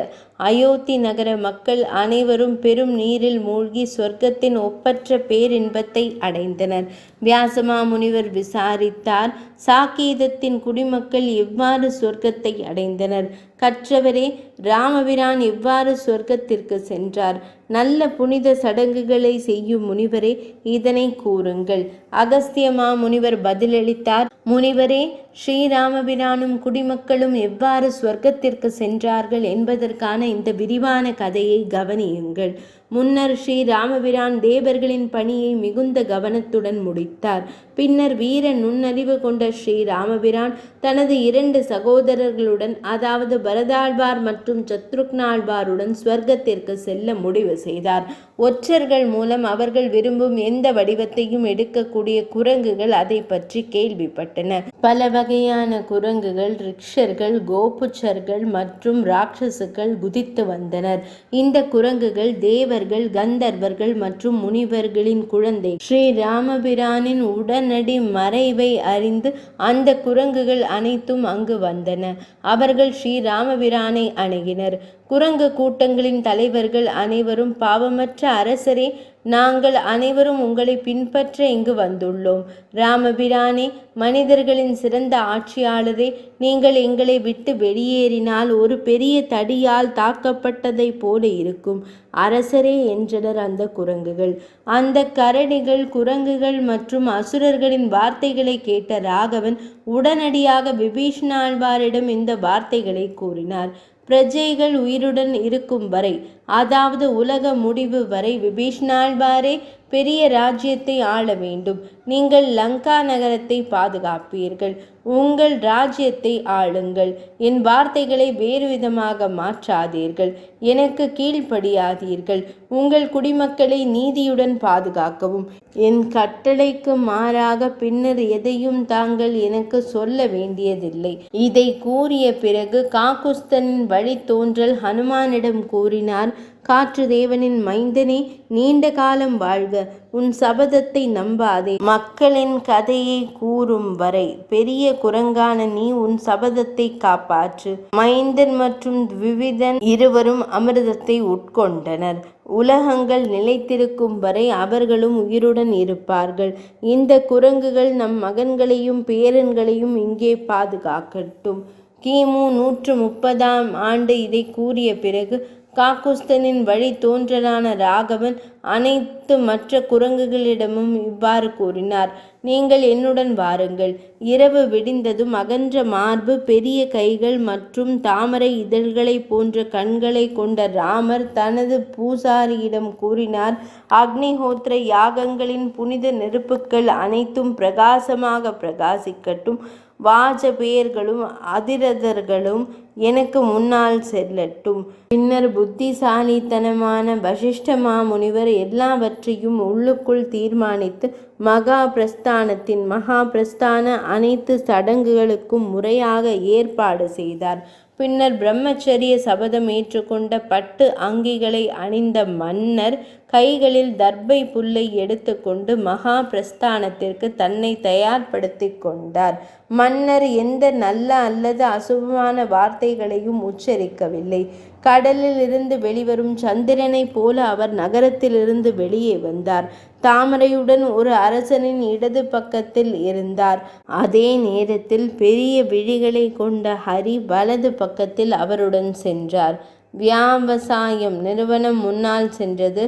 அயோத்தி நகர மக்கள் அனைவரும் பெரும் நீரில் மூழ்கி சொர்க்கத்தின் ஒப்பற்ற பேரின்பத்தை அடைந்தனர். வியாசமா முனிவர் விசாரித்தார், சாக்கேதத்தின் குடிமக்கள் எவ்வாறு சொர்க்கத்தை அடைந்தனர்? கற்றவரே, ராமபிரான் எவ்வாறு சொர்க்கத்திற்கு சென்றார்? நல்ல புனித சடங்குகளை செய்யும் முனிவரே, இதனை கூறுங்கள். அகஸ்தியமா முனிவர் பதிலளித்தார், முனிவரே, ஸ்ரீராமபிரானும் குடிமக்களும் எவ்வாறு சொர்க்கத்திற்கு சென்றார்கள் என்பதற்கான இந்த விரிவான கதையை கவனியுங்கள். முன்னர் ஸ்ரீ ராமபிரான் தேவர்களின் பணியை மிகுந்த கவனத்துடன் முடித்தார். பின்னர் வீர நுண்ணறிவு கொண்ட ஸ்ரீ ராமபிரான் தனது 2 சகோதரர்களுடன், அதாவது பரதாழ்வார் மற்றும் சத்ருக்னாழ்வாருடன் ஸ்வர்க்கத்திற்கு செல்ல முடிவு செய்தார். ஒற்றர்கள் மூலம் அவர்கள் விரும்பும் எந்த வடிவத்தையும் எடுக்கக்கூடிய குரங்குகள் அதை பற்றி கேள்விப்பட்டன. பல வகையான குரங்குகள், ரிக்ஷர்கள், கோபுச்சர்கள் மற்றும் ராட்சசுகள் குதித்து வந்தனர். இந்த குரங்குகள் தேவர்கள், கந்தர்வர்கள் மற்றும் முனிவர்களின் குழந்தை. ஸ்ரீ ராமபிரானின் உடனடி மறைவை அறிந்து அந்த குரங்குகள் அனைத்தும் அங்கு வந்தன. அவர்கள் ஸ்ரீ ராமபிரானை அணுகினர். குரங்கு கூட்டங்களின் தலைவர்கள் அனைவரும், பாவமற்ற அரசரே, நாங்கள் அனைவரும் உங்களை பின்பற்ற இங்கு வந்துள்ளோம். ராமபிரானே, மனிதர்களின் சிறந்த ஆட்சியாளரே, நீங்கள் எங்களை விட்டு வெளியேறினால் ஒரு பெரிய தடியால் தாக்கப்பட்டதை போல இருக்கும். அரசரே என்றனர் அந்த குரங்குகள். அந்த கரடிகள், குரங்குகள் மற்றும் அசுரர்களின் வார்த்தைகளை கேட்ட ராகவன் உடனடியாக விபீஷணாழ்வாரிடம் இந்த வார்த்தைகளை கூறினார். பிரஜைகள் உயிருடன் இருக்கும் வரை, அதாவது உலக முடிவு வரை, விபீஷணாழ்வாரே பெரிய ராஜ்யத்தை ஆள வேண்டும். நீங்கள் லங்கா நகரத்தை பாதுகாப்பீர்கள். உங்கள் ராஜ்யத்தை ஆளுங்கள். என் வார்த்தைகளை வேறு விதமாக மாற்றாதீர்கள். எனக்கு கீழ்ப்படியாதீர்கள். உங்கள் குடிமக்களை நீதியுடன் பாதுகாக்கவும். என் கட்டளைக்கு மாறாக பின்னர் எதையும் தாங்கள் எனக்கு சொல்ல வேண்டியதில்லை. இதை கூறிய பிறகு காகுஸ்தனின் வழி தோன்றல் ஹனுமானிடம் கூறினார், காற்று தேவனின் மைந்தனே, நீண்ட காலம் வாழ்க. உன் சபதத்தை நம்பாதே. மக்களின் கதையை கூறும் வரை பெரிய குரங்கான நீ உன் சபதத்தை காப்பாற்று. மைந்தன் மற்றும் விவிதன் இருவரும் அமிர்தத்தை உட்கொண்டனர். உலகங்கள் நிலைத்திருக்கும் வரை அவர்களும் உயிருடன் இருப்பார்கள். இந்த குரங்குகள் நம் மகன்களையும் பேரன்களையும் இங்கே பாதுகாக்கட்டும். கிமு 130ஆம் ஆண்டு இதை கூறிய பிறகு காகுஸ்தனின் வழி தோன்றலான ராகவன் அனைத்து மற்ற குரங்குகளிடமும் இவ்வாறு கூறினார், நீங்கள் என்னுடன் வாருங்கள். இரவு விடிந்ததும் அகன்ற மார்பு, பெரிய கைகள் மற்றும் தாமரை இதழ்களை போன்ற கண்களை கொண்ட ராமர் தனது பூசாரியிடம் கூறினார், அக்னிஹோத்திர யாகங்களின் புனித நெருப்புக்கள் அனைத்தும் பிரகாசமாக பிரகாசிக்கட்டும். வாஜபேயர்களும் அதிரதர்களும் எனக்கு முன்னால் செல்லட்டும். பின்னர் புத்திசாலித்தனமான வசிஷ்ட மாமுனிவர் எல்லாவற்றையும் உள்ளுக்குள் தீர்மானித்து மகா பிரஸ்தான அனைத்து சடங்குகளுக்கும் முறையாக ஏற்பாடு செய்தார். பின்னர் பிரம்மச்சரிய சபதம் ஏற்றுக்கொண்ட பட்டு அங்கிகளை அணிந்த மன்னர் கைகளில் தர்பை புல்லை எடுத்துக்கொண்டு மகா பிரஸ்தானத்திற்கு தன்னை தயார்படுத்தி கொண்டார். மன்னர் எந்த நல்ல அல்லது அசுபமான வார்த்தைகளையும் உச்சரிக்கவில்லை. கடலில் இருந்து வெளிவரும் சந்திரனைப் போல அவர் நகரத்திலிருந்து வெளியே வந்தார். தாமரையுடன் ஒரு அரசனின் இடது பக்கத்தில் இருந்தார். அதே நேரத்தில் பெரிய விழிகளை கொண்ட ஹரி வலது பக்கத்தில் அவருடன் சென்றார். வியாவசாயம் நிறுவனம் முன்னால் சென்றது.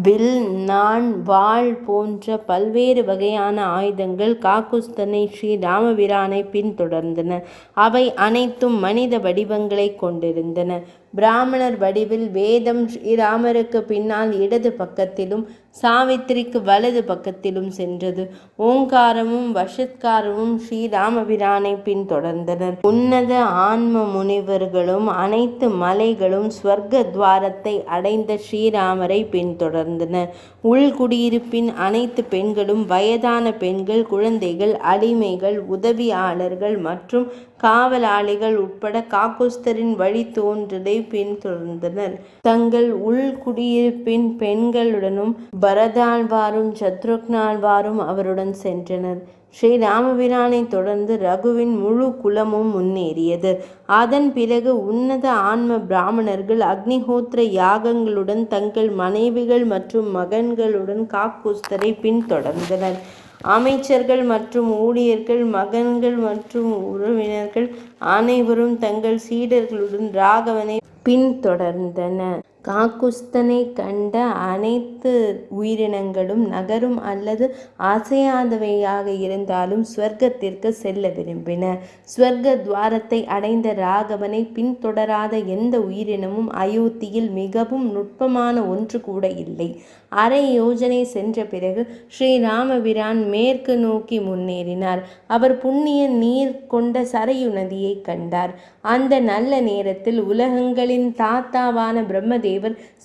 வில், நாண், வாள் போன்ற பல்வேறு வகையான ஆயுதங்கள் காக்குஸ்தனை ஸ்ரீ ராமபிரானை பின்தொடர்ந்தன. அவை அனைத்தும் மனித வடிவங்களை கொண்டிருந்தன. பிராமணர் வடிவில் வேதம் ஸ்ரீராமருக்கு பின்னால் இடது பக்கத்திலும் சாவித்திரிக்கு வலது பக்கத்திலும் சென்றது. ஓங்காரமும் வஷத்காரமும் ஸ்ரீராமபிரானை பின்தொடர்ந்தனர். உன்னத ஆன்ம முனிவர்களும் அனைத்து மலைகளும் ஸ்வர்க்க துவாரத்தை அடைந்த ஸ்ரீராமரை பின்தொடர்ந்தனர். உள்குடியிருப்பின் அனைத்து பெண்களும், வயதான பெண்கள், குழந்தைகள், அடிமைகள், உதவியாளர்கள் மற்றும் காவலாளிகள் உட்பட காக்குஸ்தரின் வழித்தோன்றலை பின்தொடர்ந்தனர். தங்கள் உள்குடியிருப்பின் பெண்களுடனும் பரதாழ்வாரும் சத்ருக்னாழ்வாரும் அவருடன் சென்றனர். ஸ்ரீராமபிரானை தொடர்ந்து ரகுவின் முழு குலமும் முன்னேறியது. அதன் பிறகு உன்னத ஆன்ம பிராமணர்கள் அக்னிஹோத்திர யாகங்களுடன் தங்கள் மனைவிகள் மற்றும் மகன்களுடன் காக்குஸ்தரை பின்தொடர்ந்தனர். அமைச்சர்கள் மற்றும் ஊழியர்கள், மகன்கள் மற்றும் உறவினர்கள் அனைவரும் தங்கள் சீடர்களுடன் ராகவனை பின்தொடர்ந்தனர். காக்குஸ்தனை கண்ட அனைத்து உயிரினங்களும் நகரும் அல்லது அசையாதவையாக இருந்தாலும் ஸ்வர்க்கத்திற்கு செல்ல விரும்பின. ஸ்வர்க்க துவாரத்தை அடைந்த ராகவனை பின்தொடராத எந்த உயிரினமும் அயோத்தியில் மிகவும் நுட்பமான ஒன்று கூட இல்லை. அரை யோஜனை சென்ற பிறகு ஸ்ரீராமபிரான் மேற்கு நோக்கி முன்னேறினார். அவர் புண்ணிய நீர் கொண்ட சரையு நதியை கண்டார். அந்த நல்ல நேரத்தில் உலகங்களின் தாத்தாவான பிரம்மதேவர்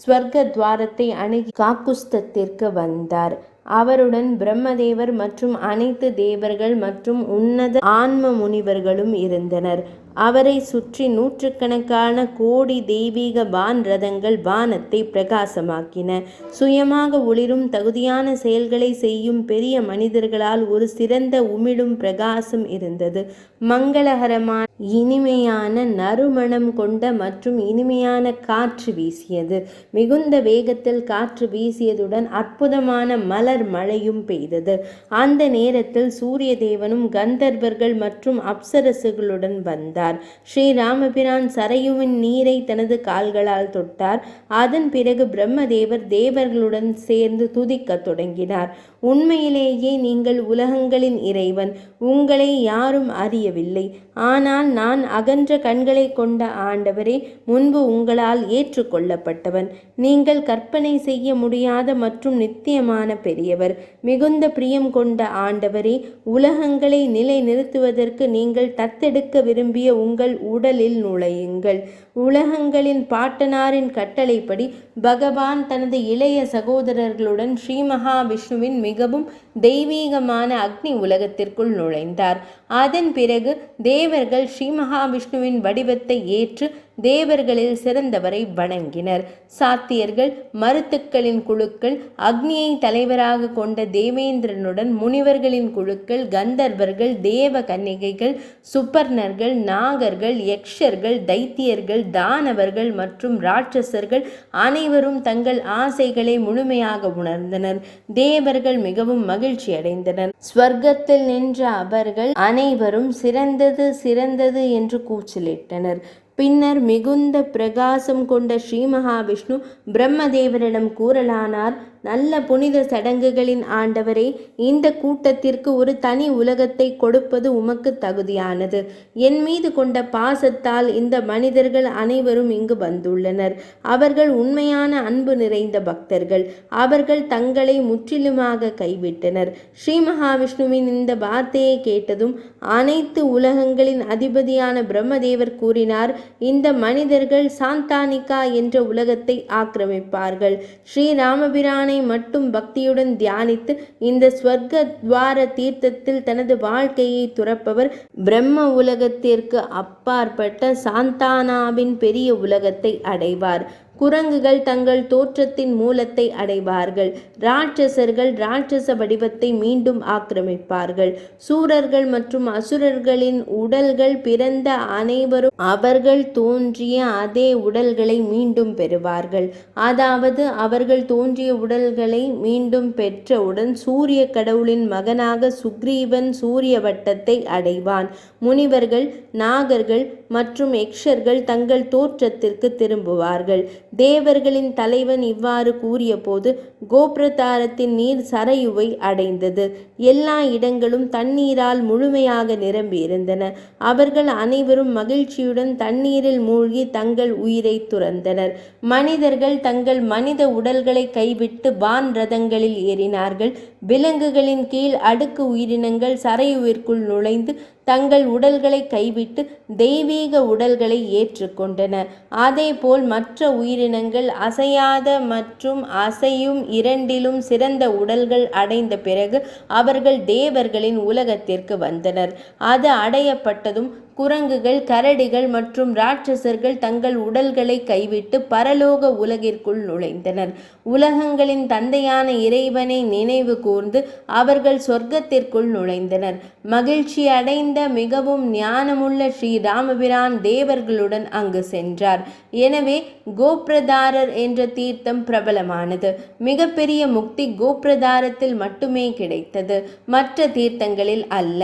ஸ்வர்க்க துவாரத்தை அணுகி காக்குஸ்தத்திற்கு வந்தார். அவருடன் பிரம்மதேவர் மற்றும் அனைத்து தேவர்கள் மற்றும் உன்னத ஆன்ம முனிவர்களும் இருந்தனர். அவரை சுற்றி நூற்றுக்கணக்கான கோடி தெய்வீக வான் ரதங்கள் வானத்தை பிரகாசமாக்கின. சுயமாக ஒளிரும் தகுதியான செயல்களை செய்யும் பெரிய மனிதர்களால் ஒரு சிறந்த உமிழும் பிரகாசம் இருந்தது. மங்களகரமான இனிமையான நறுமணம் கொண்ட மற்றும் இனிமையான காற்று வீசியது. மிகுந்த வேகத்தில் காற்று வீசியதுடன் அற்புதமான மலர் மழையும் பெய்தது. அந்த நேரத்தில் சூரிய தேவனும் கந்தர்வர்கள் மற்றும் அப்சரசுகளுடன் வந்தார். ஸ்ரீராமபிரான் சரையுவின் நீரை தனது கால்களால் தொட்டார். அதன் பிறகு பிரம்மதேவர் தேவர்களுடன் சேர்ந்து துதிக்க தொடங்கினார். உண்மையிலேயே நீங்கள் உலகங்களின் இறைவன். உங்களை யாரும் அறியவில்லை. ஆனால் நான் அகன்ற கண்களை கொண்ட ஆண்டவரே, முன்பு உங்களால் ஏற்றுக்கொள்ளப்பட்டவன். நீங்கள் கற்பனை செய்ய முடியாத மற்றும் நித்தியமான பெரியவர். மிகுந்த பிரியம் கொண்ட ஆண்டவரே, உலகங்களை நிலை நிறுத்துவதற்கு நீங்கள் தத்தெடுக்க விரும்பிய உங்கள் உடலில் நுழையுங்கள். உலகங்களின் பாட்டனாரின் கட்டளைப்படி பகவான் தனது இளைய சகோதரர்களுடன் ஸ்ரீ மகாவிஷ்ணுவின் மிகவும் தெய்வீகமான அக்னி உலகத்திற்குள் நுழைந்தார். அதன் பிறகு தேவர்கள் ஸ்ரீ மகாவிஷ்ணுவின் வடிவத்தை ஏற்று தேவர்களில் சிறந்தவரை வணங்கினர். சாத்தியர்கள், மருத்துக்களின் குழுக்கள், அக்னியை தலைவராக கொண்ட தேவேந்திரனுடன் முனிவர்களின் குழுக்கள், கந்தர்வர்கள், தேவ கன்னிகைகள், சுப்பர்ணர்கள், நாகர்கள், யக்ஷர்கள், தைத்தியர்கள், தானவர்கள் மற்றும் ராட்சசர்கள் அனைவரும் தங்கள் ஆசைகளை முழுமையாக உணர்ந்தனர். தேவர்கள் மிகவும் மகிழ்ச்சி அடைந்தனர். ஸ்வர்க்கத்தில் நின்ற அவர்கள் அனைவரும் சிறந்தது சிறந்தது என்று கூச்சலிட்டனர். பின்னர் மிகுந்த பிரகாசம் கொண்ட ஸ்ரீ மகாவிஷ்ணு பிரம்மதேவரிடம் கூறலானார், நல்ல புனித சடங்குகளின் ஆண்டவரே, இந்த கூட்டத்திற்கு ஒரு தனி உலகத்தை கொடுப்பது உமக்கு தகுதியானது. என் மீது கொண்ட பாசத்தால் இந்த மனிதர்கள் அனைவரும் இங்கு வந்துள்ளனர். அவர்கள் உண்மையான அன்பு நிறைந்த பக்தர்கள். அவர்கள் தங்களை முற்றிலுமாக கைவிட்டனர். ஸ்ரீ மகாவிஷ்ணுவின் இந்த வார்த்தையை கேட்டதும் அனைத்து உலகங்களின் அதிபதியான பிரம்மதேவர் கூறினார், இந்த மனிதர்கள் சாந்தானிகா என்ற உலகத்தை ஆக்கிரமிப்பார்கள். ஸ்ரீராமபிரானை மட்டும் பக்தியுடன் தியானித்து இந்த ஸ்வர்க்க துவார தீர்த்தத்தில் தனது வாழ்க்கையை துறப்பவர் பிரம்ம உலகத்திற்கு அப்பாற்பட்ட சாந்தானாவின் பெரிய உலகத்தை அடைவார். குரங்குகள் தங்கள் தோற்றத்தின் மூலத்தை அடைவார்கள். ராட்சசர்கள் ராட்சச வடிவத்தை மீண்டும் ஆக்கிரமிப்பார்கள். சூரர்கள் மற்றும் அசுரர்களின் உடல்கள் பிறந்த அனைவரும் அவர்கள் தோன்றிய அதே உடல்களை மீண்டும் பெறுவார்கள். அதாவது அவர்கள் தோன்றிய உடல்களை மீண்டும் பெற்றவுடன் சூரிய கடவுளின் மகனாக சுக்ரீவன் சூரிய வட்டத்தை அடைவான். முனிவர்கள், நாகர்கள் மற்றும் யக்ஷர்கள் தங்கள் தோற்றத்திற்கு திரும்புவார்கள். தேவர்களின் தலைவன் இவ்வாறு கூறிய போது கோப்ரதாரத்தின் நீர் சரையுவை அடைந்தது. எல்லா இடங்களும் தண்ணீரால் முழுமையாக நிரம்பியிருந்தன. அவர்கள் அனைவரும் மகிழ்ச்சியுடன் தண்ணீரில் மூழ்கி தங்கள் உயிரை துறந்தனர். மனிதர்கள் தங்கள் மனித உடல்களை கைவிட்டு வான் ரதங்களில் ஏறினார்கள். விலங்குகளின் கீழ் அடுக்கு உயிரினங்கள் சரையுவிற்குள் நுழைந்து தங்கள் உடல்களை கைவிட்டு தெய்வீக உடல்களை ஏற்றுக்கொண்டன. அதேபோல் மற்ற உயிரினங்கள் அசையாத மற்றும் அசையும் இரண்டிலும் சிறந்த உடல்கள் அடைந்த பிறகு அவர்கள் தேவர்களின் உலகத்திற்கு வந்தனர். அது அடையப்பட்டதும் குரங்குகள், கரடிகள் மற்றும் ராட்சசர்கள் தங்கள் உடல்களை கைவிட்டு பரலோக உலகிற்குள் நுழைந்தனர். உலகங்களின் தந்தையான இறைவனை நினைவு கூர்ந்து அவர்கள் சொர்க்கத்திற்குள் நுழைந்தனர். மகிழ்ச்சி அடைந்த மிகவும் ஞானமுள்ள ஸ்ரீ ராமபிரான் தேவர்களுடன் அங்கு சென்றார். எனவே கோப்ரதாரர் என்ற தீர்த்தம் பிரபலமானது. மிகப்பெரிய முக்தி கோப்ரதாரத்தில் மட்டுமே கிடைத்தது, மற்ற தீர்த்தங்களில் அல்ல.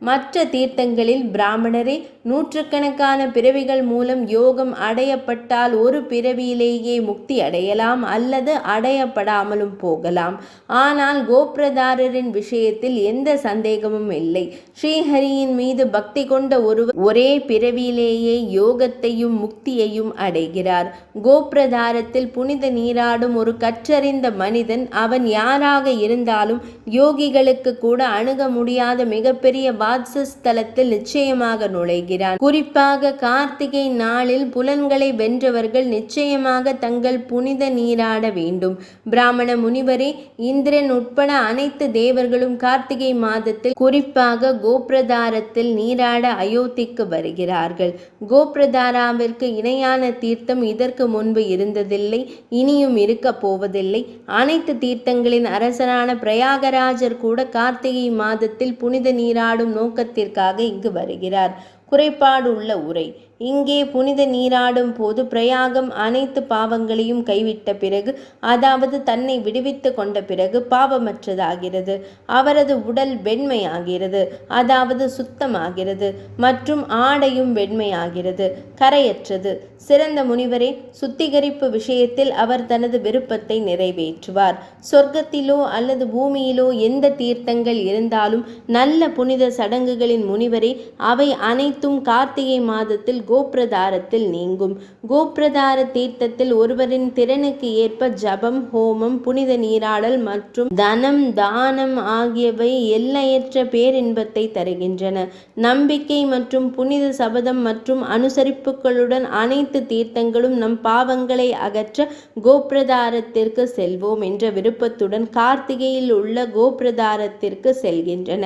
மற்ற தீர்த்தங்களில் பிராமணரே, நூற்றுக்கணக்கான பிறவிகள் மூலம் யோகம் அடையப்பட்டால் ஒரு பிறவியிலேயே முக்தி அடையலாம் அல்லது அடையப்படாமலும் போகலாம். ஆனால் கோப்ரதாரரின் விஷயத்தில் எந்த சந்தேகமும் இல்லை. ஸ்ரீஹரியின் மீது பக்தி கொண்ட ஒருவர் ஒரே பிறவியிலேயே யோகத்தையும் முக்தியையும் அடைகிறார். கோப்ரதாரத்தில் புனித நீராடும் ஒரு கற்றறிந்த மனிதன், அவன் யாராக இருந்தாலும் யோகிகளுக்கு கூட அணுக முடியாத மிகப்பெரிய வாசஸ்தலத்தில் நிச்சயமாக நுழைகிறான். குறிப்பாக கார்த்திகை நாளில் புலன்களை வென்றவர்கள் நிச்சயமாக தங்கள் புனித நீராட வேண்டும். பிராமண முனிவரே, இந்திரன் உட்பட அனைத்து தேவர்களும் கார்த்திகை மாதத்தில் குறிப்பாக கோப்ரதாரத்தில் நீராட அயோத்திக்கு வருகிறார்கள். கோப்ரதாராவிற்கு இணையான தீர்த்தம் இதற்கு முன்பு இருந்ததில்லை, இனியும் இருக்க போவதில்லை. அனைத்து தீர்த்தங்களின் அரசரான பிரயாகராஜர் கூட கார்த்திகை மாதத்தில் புனித நீராடும் நோக்கத்திற்காக இங்கு வருகிறார். குறைபாடு உள்ள உரை. இங்கே புனித நீராடும் போது பிரயாகம் அனைத்து பாவங்களையும் கைவிட்ட பிறகு, அதாவது தன்னை விடுவித்து கொண்ட பிறகு பாவமற்றதாகிறது. அவரது உடல் வெண்மையாகிறது, அதாவது சுத்தமாகிறது. மற்றும் ஆடையும் வெண்மையாகிறது, கரையற்றது. சிறந்த முனிவரே, சுத்திகரிப்பு விஷயத்தில் அவர் தனது விருப்பத்தை நிறைவேற்றுவார். சொர்க்கத்திலோ அல்லது பூமியிலோ எந்த தீர்த்தங்கள் இருந்தாலும் நல்ல புனித சடங்குகளின் முனிவரே, அவை அனைத்தும் கார்த்திகை மாதத்தில் கோப்ரதாரத்தில் நீங்கும். கோப்ரதார தீர்த்தத்தில் ஒருவரின் திறனுக்கு ஏற்ப ஜபம், ஹோமம், புனித நீராடல் மற்றும் தனம், தானம் ஆகியவை எல்லையற்ற பேரின்பத்தை தருகின்றன. நம்பிக்கை மற்றும் புனித சபதம் மற்றும் அனுசரிப்புகளுடன் அனைத்து தீர்த்தங்களும் நம் பாவங்களை அகற்ற கோப்ரதாரத்திற்கு செல்வோம் என்ற விருப்பத்துடன் கார்த்திகையில் உள்ள கோப்ரதாரத்திற்கு செல்கின்றன.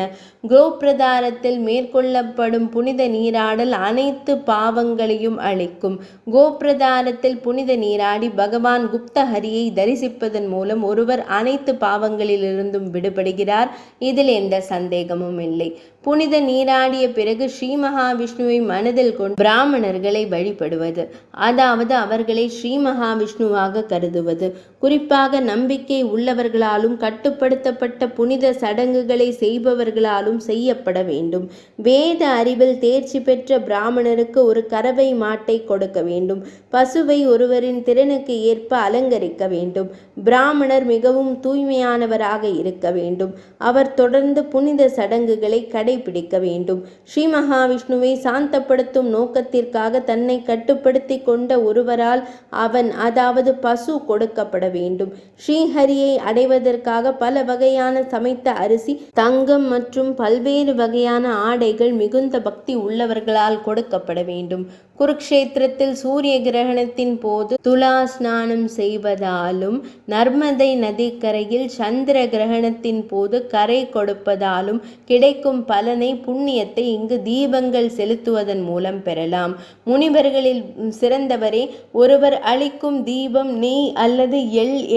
கோப்ரதாரத்தில் மேற்கொள்ளப்படும் புனித நீராடல் அனைத்து பாவங்களையும் அளிக்கும். கோப்ரதாரத்தில் புனித நீராடி பகவான் குப்தஹரியை தரிசிப்பதன் மூலம் ஒருவர் அனைத்து பாவங்களிலிருந்தும் விடுபடுகிறார். இதில் எந்த சந்தேகமும் இல்லை. புனித நீராடிய பிறகு ஸ்ரீ மகாவிஷ்ணுவை மனதில் கொண்டு பிராமணர்களை வழிபடுவது, அதாவது அவர்களை ஸ்ரீ மகாவிஷ்ணுவாக கருதுவது, குறிப்பாக நம்பிக்கை உள்ளவர்களாலும் கட்டுப்படுத்தப்பட்ட புனித சடங்குகளை செய்பவர்களாலும் செய்யப்பட வேண்டும். வேத அறிவில் தேர்ச்சி பெற்ற பிராமணருக்கு ஒரு ஒரு கறவை மாட்டை கொடுக்க வேண்டும். பசுவை ஒருவரின் திறனுக்கு ஏற்ப அலங்கரிக்க வேண்டும். பிராமணர் மிகவும் தூய்மையானவராக இருக்க வேண்டும். அவர் தொடர்ந்து புனித சடங்குகளை கடைபிடிக்க வேண்டும். ஸ்ரீ மகாவிஷ்ணுவை சாந்தப்படுத்தும் நோக்கத்திற்காக தன்னை கட்டுப்படுத்தி கொண்ட ஒருவரால் அவன் அதாவது பசு கொடுக்கப்பட வேண்டும். ஸ்ரீஹரியை அடைவதற்காக பல வகையான சமைத்த அரிசி, தங்கம் மற்றும் பல்வேறு வகையான ஆடைகள் மிகுந்த பக்தி உள்ளவர்களால் கொடுக்கப்பட வேண்டும். குருக்ஷேத்திரத்தில் சூரிய கிரகணத்தின் போது துலா ஸ்நானம் செய்வதாலும், நர்மதை நதிக்கரையில் சந்திர கிரகணத்தின் போது கரை கொடுப்பதாலும் கிடைக்கும் பலனை, புண்ணியத்தை இங்கு தீபங்கள் செலுத்துவதன் மூலம் பெறலாம். முனிவர்களில் சிறந்தவரே, ஒருவர் அளிக்கும் தீபம் நெய் அல்லது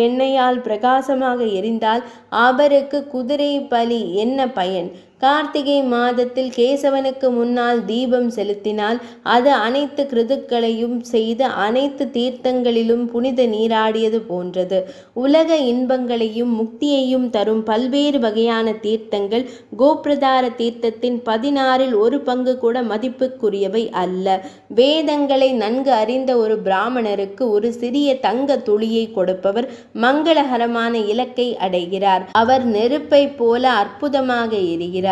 எண்ணெயால் பிரகாசமாக எரிந்தால் அவருக்கு குதிரை பலி என்ன பயன்? கார்த்திகை மாதத்தில் கேசவனுக்கு முன்னால் தீபம் செலுத்தினால் அது அனைத்து கிருதுக்களையும் செய்து அனைத்து தீர்த்தங்களிலும் புனித நீராடியது போன்றது. உலக இன்பங்களையும் முக்தியையும் தரும் பல்வேறு வகையான தீர்த்தங்கள் கோப்ரதார தீர்த்தத்தின் 16இல் ஒரு பங்கு கூட மதிப்புக்குரியவை அல்ல. வேதங்களை நன்கு அறிந்த ஒரு பிராமணருக்கு ஒரு சிறிய தங்க துளியை கொடுப்பவர் மங்களகரமான இலக்கை அடைகிறார். அவர் நெருப்பை போல அற்புதமாக எரிகிறார்.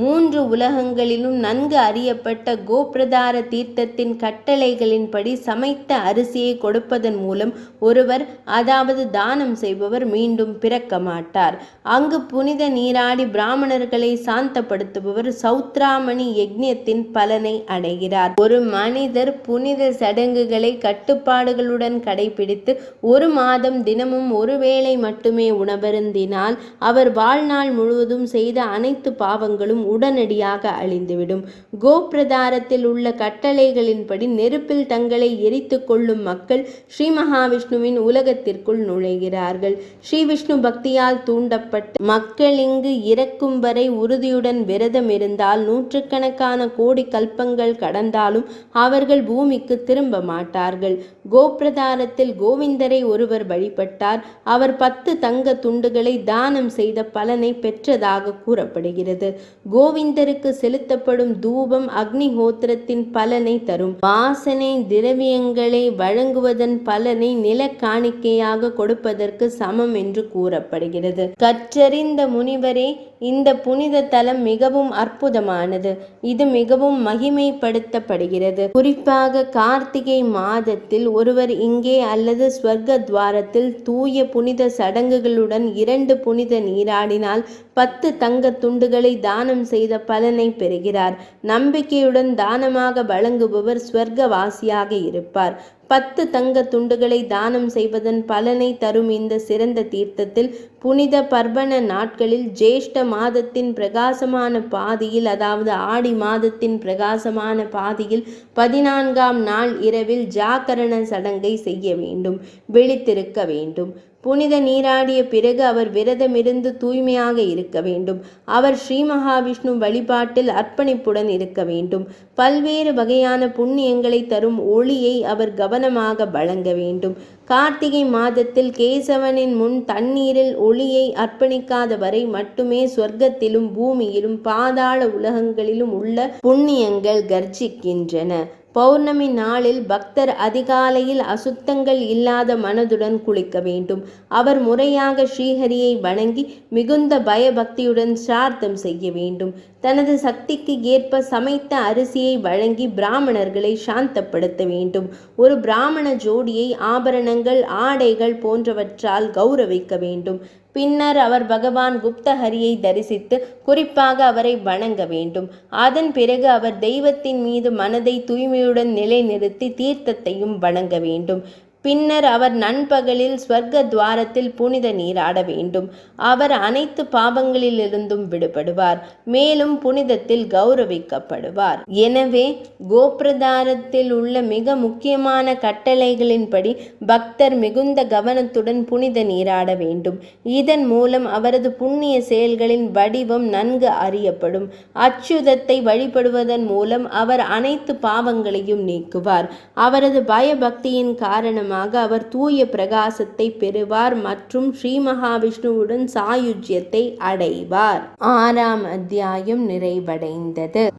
3 உலகங்களிலும் நன்கு அறியப்பட்ட கோப்ரதார தீர்த்தத்தின் கட்டளைகளின்படி சமைத்த அரிசியை கொடுப்பதன் மூலம் ஒருவர் அதாவது தானம் செய்பவர் மீண்டும் பிறக்க மாட்டார். அங்கு புனித நீராடி பிராமணர்களை சாந்தப்படுத்துபவர் சௌத்ராமணி யஜ்ஞத்தின் பலனை அடைகிறார். ஒரு மனிதர் புனித சடங்குகளை கட்டுப்பாடுகளுடன் கடைபிடித்து 1 மாதம் தினமும் ஒரு வேளை மட்டுமே உணவருந்தினால் அவர் வாழ்நாள் முழுவதும் செய்த அனைத்து பாவங்களும் உடனடியாக அழிந்துவிடும். கோப்ரதாரத்தில் உள்ள கட்டளைகளின்படி நெருப்பில் தங்களை எரித்து கொள்ளும் மக்கள் ஸ்ரீ மகாவிஷ்ணுவின் உலகத்திற்குள் நுழைகிறார்கள். ஸ்ரீ விஷ்ணு பக்தியால் தூண்டப்பட்டு மக்கள் இங்கு இறக்கும் வரை உறுதியுடன் விரதம் இருந்தால் நூற்றுக்கணக்கான கோடி கல்பங்கள் கடந்தாலும் அவர்கள் பூமிக்கு திரும்ப மாட்டார்கள். கோப்ரதாரத்தில் கோவிந்தரை ஒருவர் வழிபட்டார். அவர் 10 தங்க துண்டுகளை தானம் செய்த பலனை பெற்றதாக கூறப்படுகிறது. கோவிந்தருக்கு செலுத்தப்படும் தூபம் அக்னிஹோத்திரத்தின் பலனை தரும். வாசனை திரவியங்களை வழங்குவதன் பலனை நில காணிக்கையாக கொடுப்பதற்கு சமம் என்று கூறப்படுகிறது. கற்றறிந்த முனிவரே, இந்த புனித தலம் மிகவும் அற்புதமானது. இது மிகவும் மகிமைப்படுத்தப்படுகிறது. குறிப்பாக கார்த்திகை மாதத்தில் ஒருவர் இங்கே அல்லது ஸ்வர்க துவாரத்தில் தூய புனித சடங்குகளுடன் 2 புனித நீராடினால் 10 தங்க துண்டுகளை தானம் செய்த பலனை பெறுகிறார். நம்பிக்கையுடன் தானமாக வழங்குபவர் ஸ்வர்க்கவாசியாக இருப்பார். 10 தங்க துண்டுகளை தானம் செய்வதன் பலனை தரும் இந்த சிறந்த தீர்த்தத்தில் புனித பர்பண நாட்களில் ஜேஷ்ட மாதத்தின் பிரகாசமான பாதியில் அதாவது ஆடி மாதத்தின் பிரகாசமான பாதியில் 14ஆம் நாள் இரவில் ஜாகரண சடங்கை செய்ய வேண்டும். விழித்திருக்க வேண்டும். புனித நீராடிய பிறகு அவர் விரதமிருந்து தூய்மையாக இருக்க வேண்டும். அவர் ஸ்ரீ மகாவிஷ்ணு வழிபாட்டில் அர்ப்பணிப்புடன் இருக்க வேண்டும். பல்வேறு வகையான புண்ணியங்களை தரும் ஒளியை அவர் கவனமாக வழங்க வேண்டும். கார்த்திகை மாதத்தில் கேசவனின் முன் தண்ணீரில் ஒளியை அர்ப்பணிக்காத வரை மட்டுமே சொர்க்கத்திலும் பூமியிலும் பாதாள உலகங்களிலும் உள்ள புண்ணியங்கள் கர்ஜிக்கின்றன. பௌர்ணமி நாளில் பக்தர் அதிகாலையில் அசுத்தங்கள் இல்லாத மனதுடன் குளிக்க வேண்டும். அவர் முறையாக ஸ்ரீஹரியை வணங்கி மிகுந்த பயபக்தியுடன் சிரார்த்தம் செய்ய வேண்டும். தனது சக்திக்கு ஏற்ப சமைத்த அரிசியை வழங்கி பிராமணர்களை சாந்தப்படுத்த வேண்டும். ஒரு பிராமண ஜோடியை ஆபரணங்கள், ஆடைகள் போன்றவற்றால் கௌரவிக்க வேண்டும். பின்னர் அவர் பகவான் குப்தஹரியை தரிசித்து குறிப்பாக அவரை வணங்க வேண்டும். அதன் பிறகு அவர் தெய்வத்தின் மீது மனதை தூய்மையுடன் நிலைநிறுத்தி தீர்த்தத்தையும் வணங்க வேண்டும். பின்னர் அவர் நண்பகலில் ஸ்வர்க்க துவாரத்தில் புனித நீராட வேண்டும். அவர் அனைத்து பாவங்களிலிருந்தும் விடுபடுவார், மேலும் புனிதத்தில் கௌரவிக்கப்படுவார். எனவே கோப்ரதாரத்தில் உள்ள மிக முக்கியமான கட்டளைகளின்படி பக்தர் மிகுந்த கவனத்துடன் புனித நீராட வேண்டும். இதன் மூலம் அவரது புண்ணிய செயல்களின் வடிவம் நன்கு அறியப்படும். அச்சுதத்தை வழிபடுவதன் மூலம் அவர் அனைத்து பாவங்களையும் நீக்குவார். அவரது பயபக்தியின் காரணமாக அவர் தூய பிரகாசத்தை பெறுவார் மற்றும் ஸ்ரீ மகாவிஷ்ணுவுடன் சாயுஜ்யத்தை அடைவார். 6ஆம் அத்தியாயம் நிறைவடைந்தது.